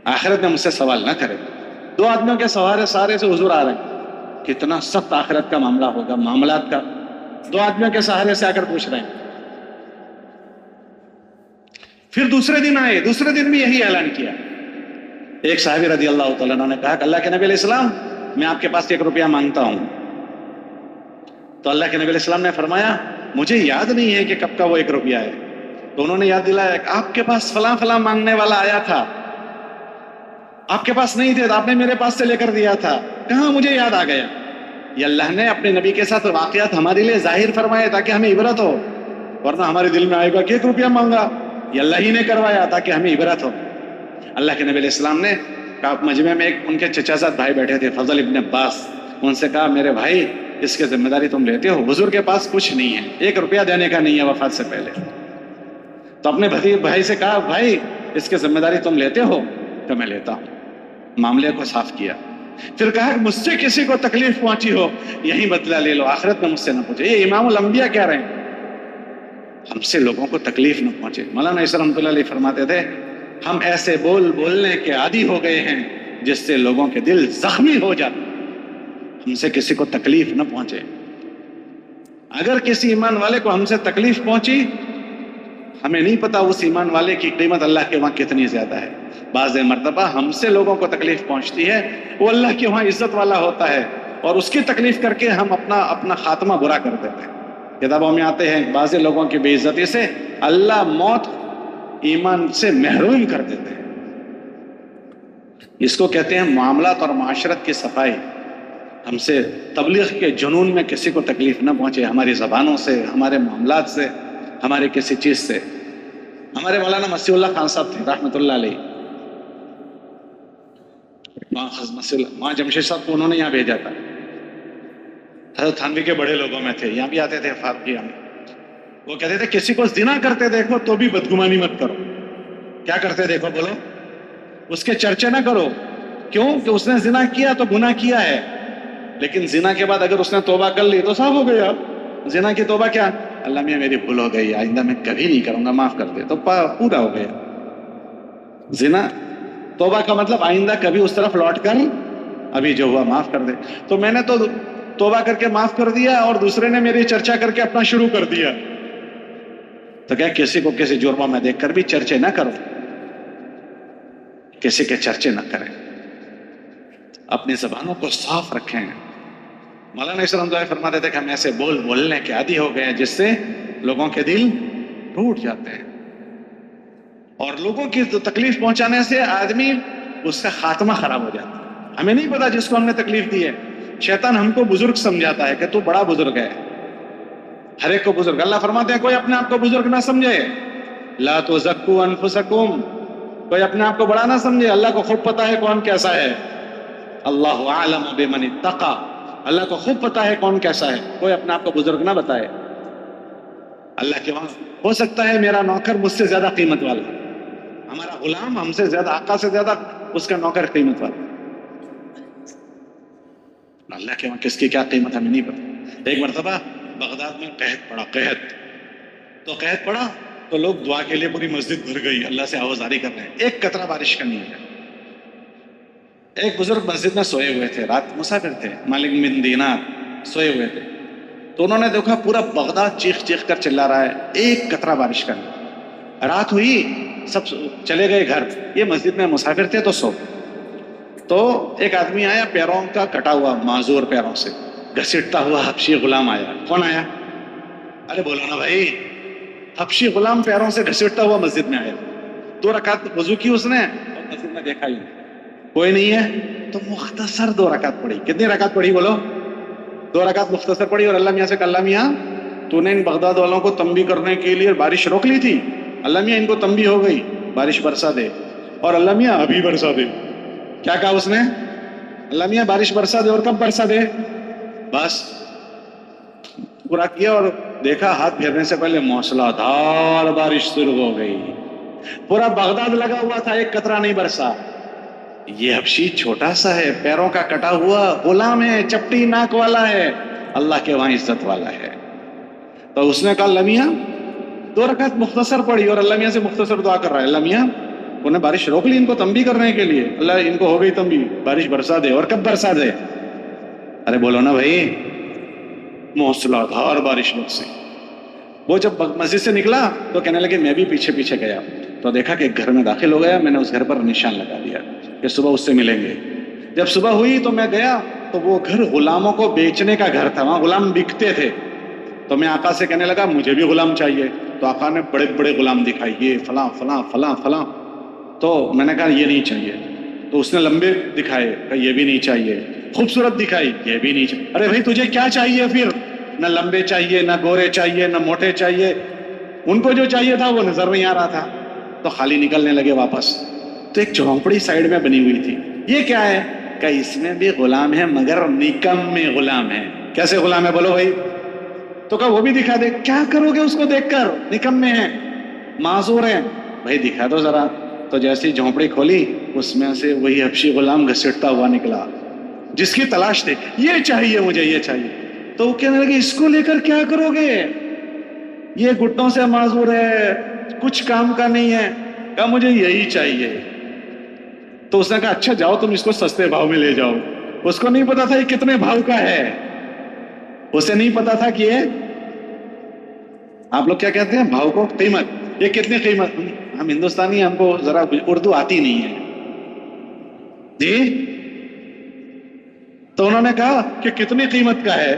آخرت میں مجھ سے سوال نہ کرے۔ 2 آدمیوں کے سہارے سے حضور آ رہے ہیں۔ کتنا سخت آخرت کا معاملہ ہوگا، معاملات کا. 2 آدمیوں کے سہارے سے آ کر پوچھ رہے ہیں. پھر دوسرے دن آئے، دوسرے دن بھی یہی اعلان کیا. ایک صحابی رضی اللہ تعالیٰ عنہ نے کہا کہ اللہ کے نبی علیہ السلام میں آپ کے پاس 1 روپیہ مانگتا ہوں. تو اللہ کے نبی علیہ السلام نے فرمایا مجھے یاد نہیں ہے کہ کب کا وہ 1 روپیہ ہے. تو انہوں نے یاد دلایا کہ آپ کے پاس فلاں فلاں مانگنے والا آیا تھا، آپ کے پاس نہیں تھے تو آپ نے میرے پاس سے لے کر دیا تھا. کہاں مجھے یاد آ گیا. یہ اللہ نے اپنے نبی کے ساتھ واقعات ہمارے لیے ظاہر فرمائے تاکہ ہمیں عبرت ہو، ورنہ ہمارے دل میں آئے گا کہ 1 روپیہ مانگا. یہ اللہ ہی نے کروایا تاکہ ہمیں عبرت ہو. اللہ کے نبی علیہ السلام نے کہا، مجمع میں ایک ان کے چچا زاد بھائی بیٹھے تھے، فضل ابن عباس. ان سے کہا میرے بھائی اس کی ذمہ داری تم لیتے ہو، حضور کے پاس کچھ نہیں ہے، 1 روپیہ دینے کا نہیں ہے وفات سے پہلے. تو اپنے بھائی سے کہا بھائی اس کی ذمہ داری تم لیتے ہو؟ تو میں لیتا ہوں. معاملے کو صاف کیا. پھر کہا مجھ سے کسی کو تکلیف پہنچی ہو یہی بدلہ لے لو، آخرت میں مجھ سے نہ پوچھے. یہ امام الانبیاء کہہ رہے ہیں ہم سے لوگوں کو تکلیف نہ پہنچے. مولانا عیسی رحمۃ اللہ علیہ فرماتے تھے ہم ایسے بولنے کے عادی ہو گئے ہیں جس سے لوگوں کے دل زخمی ہو جاتے. ہم سے کسی کو تکلیف نہ پہنچے. اگر کسی ایمان والے کو ہم سے تکلیف پہنچی، ہمیں نہیں پتا اس ایمان والے کی قیمت اللہ کے وہاں کتنی زیادہ ہے. بعض مرتبہ ہم سے لوگوں کو تکلیف پہنچتی ہے، وہ اللہ کے وہاں عزت والا ہوتا ہے، اور اس کی تکلیف کر کے ہم اپنا خاتمہ برا کر دیتے ہیں. کتابوں میں آتے ہیں بعض لوگوں کی بے عزتی سے اللہ موت ایمان سے محروم کر دیتے ہیں. اس کو کہتے ہیں معاملات اور معاشرت کی صفائی. ہم سے تبلیغ کے جنون میں کسی کو تکلیف نہ پہنچے، ہماری زبانوں سے، ہمارے معاملات سے، ہمارے کسی چیز سے. ہمارے مولانا مسیح اللہ خان صاحب تھے رحمۃ اللہ علیہ، وہاں جمشید صاحب کو انہوں نے یہاں بھیجا تھا. حضرت تھانوی کے بڑے لوگوں میں تھے، یہاں بھی آتے تھے فاطمیہ میں. وہ کہتے تھے کسی کو زنا کرتے دیکھو تو بھی بدگمانی مت کرو. کیا کرتے دیکھو بولو؟ اس کے چرچے نہ کرو. کیوں کہ اس نے زنا کیا تو گناہ کیا ہے، لیکن زنا کے بعد اگر اس نے توبہ کر لی تو صاف ہو گیا. زنا کی توبہ کیا؟ اللہ میاں میری بھول ہو گئی، آئندہ میں کبھی نہیں کروں گا، معاف کر دے، تو پورا ہو گیا. زنا توبہ کا مطلب آئندہ کبھی اس طرف لوٹ کر ابھی جو ہوا معاف کر دے. تو میں نے تو توبہ کر کے معاف کر دیا اور دوسرے نے میری چرچا کر کے اپنا شروع کر دیا. تو کیا کسی کو کسی جرمہ میں دیکھ کر بھی چرچے نہ کرو، کسی کے چرچے نہ کریں، اپنی زبانوں کو صاف رکھیں. مولانا عیسی رحمۃ اللہ فرماتے تھے کہ ہم ایسے بولنے کے عادی ہو گئے ہیں جس سے لوگوں کے دل ٹوٹ جاتے ہیں، اور لوگوں کی تکلیف پہنچانے سے آدمی اس کا خاتمہ خراب ہو جاتا ہے. ہمیں نہیں پتا جس کو ہم نے تکلیف دی ہے، شیطان ہم کو بزرگ سمجھاتا ہے کہ تو بڑا بزرگ ہے. ہر ایک کو بزرگ، اللہ فرماتے ہیں کوئی اپنے آپ کو بزرگ نہ سمجھے. لا تزکوا انفسکم، کوئی اپنے آپ کو بڑا نہ سمجھے، اللہ کو خوب پتا ہے کون کیسا ہے. اللہ اعلم بمن اتقى، اللہ کو خوب پتا ہے کون کیسا ہے. کوئی اپنے آپ کو بزرگ نہ بتائے. اللہ کے وہاں ہو سکتا ہے میرا نوکر مجھ سے زیادہ قیمت والا، ہمارا غلام ہم سے زیادہ، آقا سے زیادہ اس کا نوکر قیمت والا. اللہ کے وہاں کس کی کیا قیمت ہمیں نہیں پتا. ایک مرتبہ بغداد میں قحط پڑا، قحط پڑا تو لوگ دعا کے لیے پوری مسجد بھر گئی، اللہ سے آوازاری کر رہے ہیں، ایک قطرہ بارش کا نہیں ہے. ایک بزرگ مسجد میں سوئے ہوئے تھے، رات مسافر تھے، مالک بن دینار سوئے ہوئے تھے. تو انہوں نے دیکھا پورا بغداد چیخ چیخ کر چلا رہا ہے، ایک قطرہ بارش کا نہیں. رات ہوئی، سب چلے گئے گھر، یہ مسجد میں مسافر تھے تو سو. تو ایک آدمی آیا پیروں کا کٹا ہوا، معذور پیروں سے گھسیٹتا ہوا حبشی غلام آیا. کون آیا؟ ارے بولو نا بھائی. حبشی غلام پیروں سے گھسیٹتا ہوا مسجد میں آیا. 2 رکعت وضو کی اس نے اور مسجد میں دیکھا ہی کوئی نہیں ہے تو مختصر 2 رکعت پڑھی. کتنی رکعت پڑھی بولو؟ 2 رکعت مختصر پڑھی. اور اللہ میاں سے کہا اللہ میاں تو نے ان بغداد والوں کو تنبیہ کرنے کے لیے بارش روک لی تھی، اللہ میاں ان کو تنبیہ ہو گئی، بارش برسا دے. اور اللہ میاں ابھی برسا دے. کیا کہا اس نے؟ اللہ میاں بارش برسا دے. اور کب برسا دے؟ بس پورا کیا اور دیکھا ہاتھ پھیرنے سے پہلے موسلا دھار بارش شروع ہو گئی. پورا بغداد لگا ہوا تھا، ایک قطرہ نہیں برسا. یہ حبشی چھوٹا سا ہے، پیروں کا کٹا ہوا غلام ہے، چپٹی ناک والا ہے، اللہ کے وہاں عزت والا ہے. تو اس نے کہا اللہ میاں 2 رکعت مختصر پڑھی. اور اللہ میاں سے مختصر دعا کر رہا ہے، اللہ میاں انہیں بارش روک لی ان کو تنبیہ کرنے کے لیے، اللہ ان کو ہو گئی تنبیہ، بارش برسا دے. اور کب برسا دے؟ ارے بولو نا بھائی. موسلادھار بارش برسی. وہ جب مسجد سے نکلا تو کہنے لگے میں بھی پیچھے پیچھے گیا تو دیکھا کہ ایک گھر میں داخل ہو گیا. میں نے اس گھر پر نشان لگا دیا کہ صبح اس سے ملیں گے. جب صبح ہوئی تو میں گیا تو وہ گھر غلاموں کو بیچنے کا گھر تھا, وہاں غلام بکتے تھے. تو میں آقا سے کہنے لگا مجھے بھی غلام چاہیے. تو آقا نے بڑے بڑے غلام دکھائے, یہ فلاں فلاں فلاں فلاں. تو میں نے کہا یہ نہیں چاہیے. تو اس نے لمبے دکھائے, کہا یہ بھی نہیں چاہیے. خوبصورت دکھائی, یہ بھی نہیں چاہیے. ارے بھائی تجھے کیا چاہیے پھر؟ نہ لمبے چاہیے, نہ گورے چاہیے, نہ موٹے چاہیے. ان کو جو چاہیے تھا وہ نظر نہیں آ رہا تھا. تو خالی نکلنے لگے واپس. تو ایک جھونپڑی سائیڈ میں بنی ہوئی تھی. یہ کیا ہے؟ کہ اس میں بھی غلام ہے مگر نکمے غلام ہے. کیسے غلام ہے بولو بھائی؟ تو کہا وہ بھی دکھا دے. کیا کرو گے اس کو دیکھ کر؟ نکمے ہیں, معذور ہیں. بھائی دکھا دو ذرا. تو جیسی جھونپڑی کھولی اس میں سے وہی حبشی غلام گھسٹتا ہوا نکلا جس کی تلاش تھی. یہ چاہیے مجھے, یہ چاہیے. تو وہ کہنے لگے اس کو لے کر کیا کرو گے؟ یہ گھٹنوں سے معذور ہے, کچھ کام کا نہیں ہے. کہا مجھے یہی چاہیے. تو اس نے کہا اچھا جاؤ تم اس کو سستے بھاؤ میں لے جاؤ. اس کو نہیں پتا تھا یہ کتنے بھاؤ کا ہے. اسے نہیں پتا تھا کہ یہ, آپ لوگ کیا کہتے ہیں بھاؤ کو؟ قیمت. یہ کتنی قیمت؟ ہم ہندوستانی, ہم کو ذرا اردو آتی نہیں ہے جی. تو انہوں نے کہا کہ کتنی قیمت کا ہے.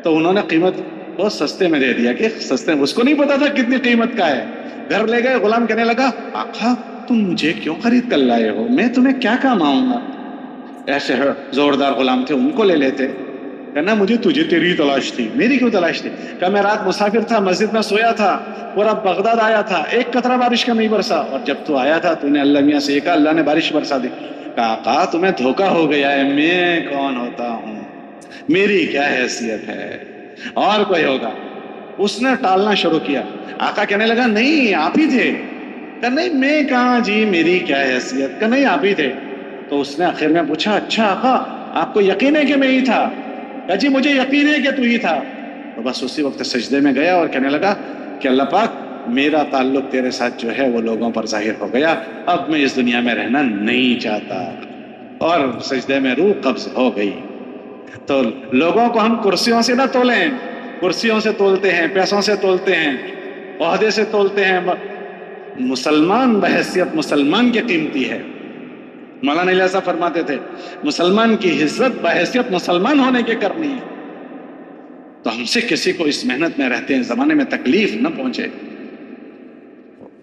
تو انہوں نے قیمت بہت سستے میں دے دیا کہ سستے. اس کو نہیں پتا تھا کتنی قیمت کا ہے. گھر لے گئے. غلام کہنے لگا آقا تم مجھے کیوں خرید کر لائے ہو؟ میں تمہیں کیا کام آؤں گا؟ ایسے زوردار غلام تھے, ان کو لے لیتے. کہنا مجھے تجھے تیری تلاش تھی, میری کیوں تلاش تھی؟ کہ میں رات مسافر تھا, مسجد میں سویا تھا, پورا بغداد آیا تھا, ایک قطرہ بارش کا نہیں برسا. اور جب تو آیا تھا تو نے اللہ میاں سے کہا, اللہ نے بارش برسا دی. کہا آقا تمہیں دھوکہ ہو گیا ہے, میں کون ہوتا ہوں, میری کیا حیثیت ہے, اور کوئی ہوگا. اس نے ٹالنا شروع کیا. آقا کہنے لگا نہیں آپ ہی تھے. کہ نہیں میں کہاں جی, میری کیا حیثیت. کہ نہیں آپ ہی تھے. تو اس نے آخر میں پوچھا اچھا آقا آپ کو یقین ہے کہ میں ہی تھا؟ کہ جی مجھے یقین ہے کہ تو ہی تھا. تو بس اسی وقت سجدے میں گیا اور کہنے لگا کہ اللہ پاک میرا تعلق تیرے ساتھ جو ہے وہ لوگوں پر ظاہر ہو گیا, اب میں اس دنیا میں رہنا نہیں چاہتا. اور سجدے میں روح قبض ہو گئی. تو لوگوں کو ہم کرسیوں سے نہ تولیں, کرسیوں سے تولتے ہیں, پیسوں سے تولتے ہیں, عہدے سے تولتے ہیں. مسلمان بحیثیت مسلمان کی قیمتی ہے. مولانا الیاس صاحب فرماتے تھے مسلمان کی عزت بحیثیت مسلمان ہونے کے کرنی ہے. تو ہم سے کسی کو اس محنت میں رہتے ہیں زمانے میں تکلیف نہ پہنچے.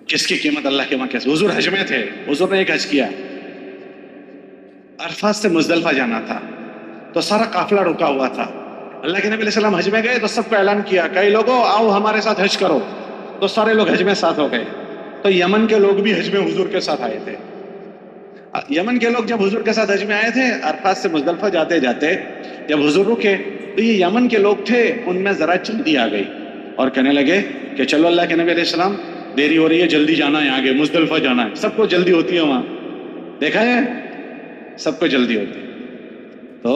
کس کی قیمت اللہ کے وہاں کیسے. حضور حج میں تھے, حضور نے ایک حج کیا. عرفات سے مزدلفہ جانا تھا تو سارا قافلہ رکا ہوا تھا. اللہ کے نبی علیہ السلام حج میں گئے تو سب کو اعلان کیا, کئی لوگوں آؤ ہمارے ساتھ حج کرو. تو سارے لوگ حج میں ساتھ ہو گئے. تو یمن کے لوگ بھی حج میں حضور کے ساتھ آئے تھے. یمن کے لوگ جب حضور کے ساتھ حج میں آئے تھے, عرفات سے مزدلفہ جاتے جاتے جب حضور رکے تو یہ یمن کے لوگ تھے, ان میں ذرا جلدی آ گئی اور کہنے لگے کہ چلو اللہ کے نبی علیہ السلام دیری ہو رہی ہے, جلدی جانا ہے, آگے مزدلفہ جانا ہے. سب کو جلدی ہوتی ہے وہاں, دیکھا ہے سب کو جلدی ہوتی ہے. تو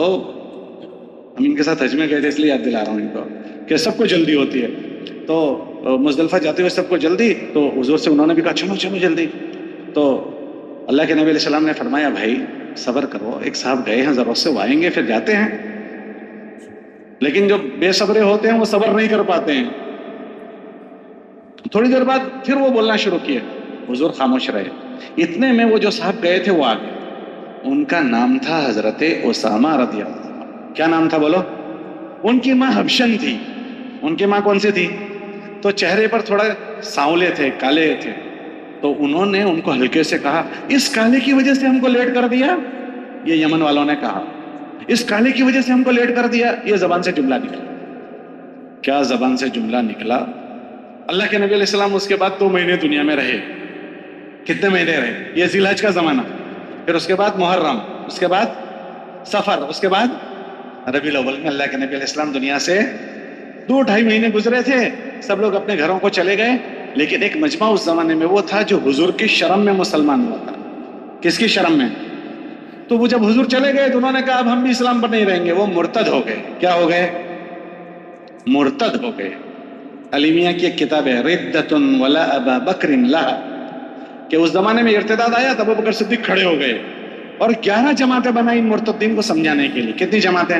ہم ان کے ساتھ حج میں گئے تھے اس لیے یاد دلا رہا ہوں ان کو کہ سب کو جلدی ہوتی ہے. تو مزدلفہ جاتے ہوئے سب کو جلدی, تو حضور سے انہوں نے بھی کہا چلو چلو جلدی. تو اللہ کے نبی علیہ السلام نے فرمایا بھائی صبر کرو, ایک صاحب گئے ہیں ضرورت سے, وہ آئیں گے پھر جاتے ہیں. لیکن جو بے صبرے ہوتے ہیں وہ صبر نہیں کر پاتے ہیں. تھوڑی دیر بعد پھر وہ بولنا شروع کیے, حضور خاموش رہے. اتنے میں وہ جو صاحب گئے تھے وہ آ گئے. ان کا نام تھا حضرت اسامہ رضی اللہ عنہ. کیا نام تھا بولو؟ ان کی ماں حبشن تھی. ان کی ماں کون سی تھی؟ تو چہرے پر تھوڑا سانولے تھے, کالے تھے. تو انہوں نے ان کو ہلکے سے کہا اس کالے کی وجہ سے ہم کو لیٹ کر دیا. یہ یمن والوں نے کہا اس کالے کی وجہ سے ہم کو لیٹ کر دیا. یہ زبان سے جملہ نکلا. کیا زبان سے جملہ نکلا؟ اللہ کے نبی علیہ السلام اس کے بعد 2 مہینے دنیا میں رہے. کتنے مہینے رہے؟ یہ ذی الحج کا زمانہ, پھر اس کے بعد محرم, اس کے بعد سفر, اس کے بعد ربیع الاول میں اللہ کے نبی علیہ السلام دنیا سے 2-2.5 مہینے گزرے تھے. سب لوگ اپنے گھروں کو چلے گئے. لیکن ایک مجمع اس زمانے میں وہ تھا جو حضور کی شرم میں مسلمان ہوا تھا. کس کی شرم میں؟ تو وہ جب حضور چلے گئے تو انہوں نے کہا اب ہم بھی اسلام پر نہیں رہیں گے. وہ مرتد ہو گئے. کیا ہو گئے؟ مرتد ہو گئے. علی میاں کی ایک کتاب ہے ردۃ ولا ابا بکر لہا, کہ اس زمانے میں ارتداد آیا تب ابو بکر صدیق کھڑے ہو گئے اور 11 جماعتیں بنائی ان مرتدین کو سمجھانے کے لیے. کتنی جماعتیں؟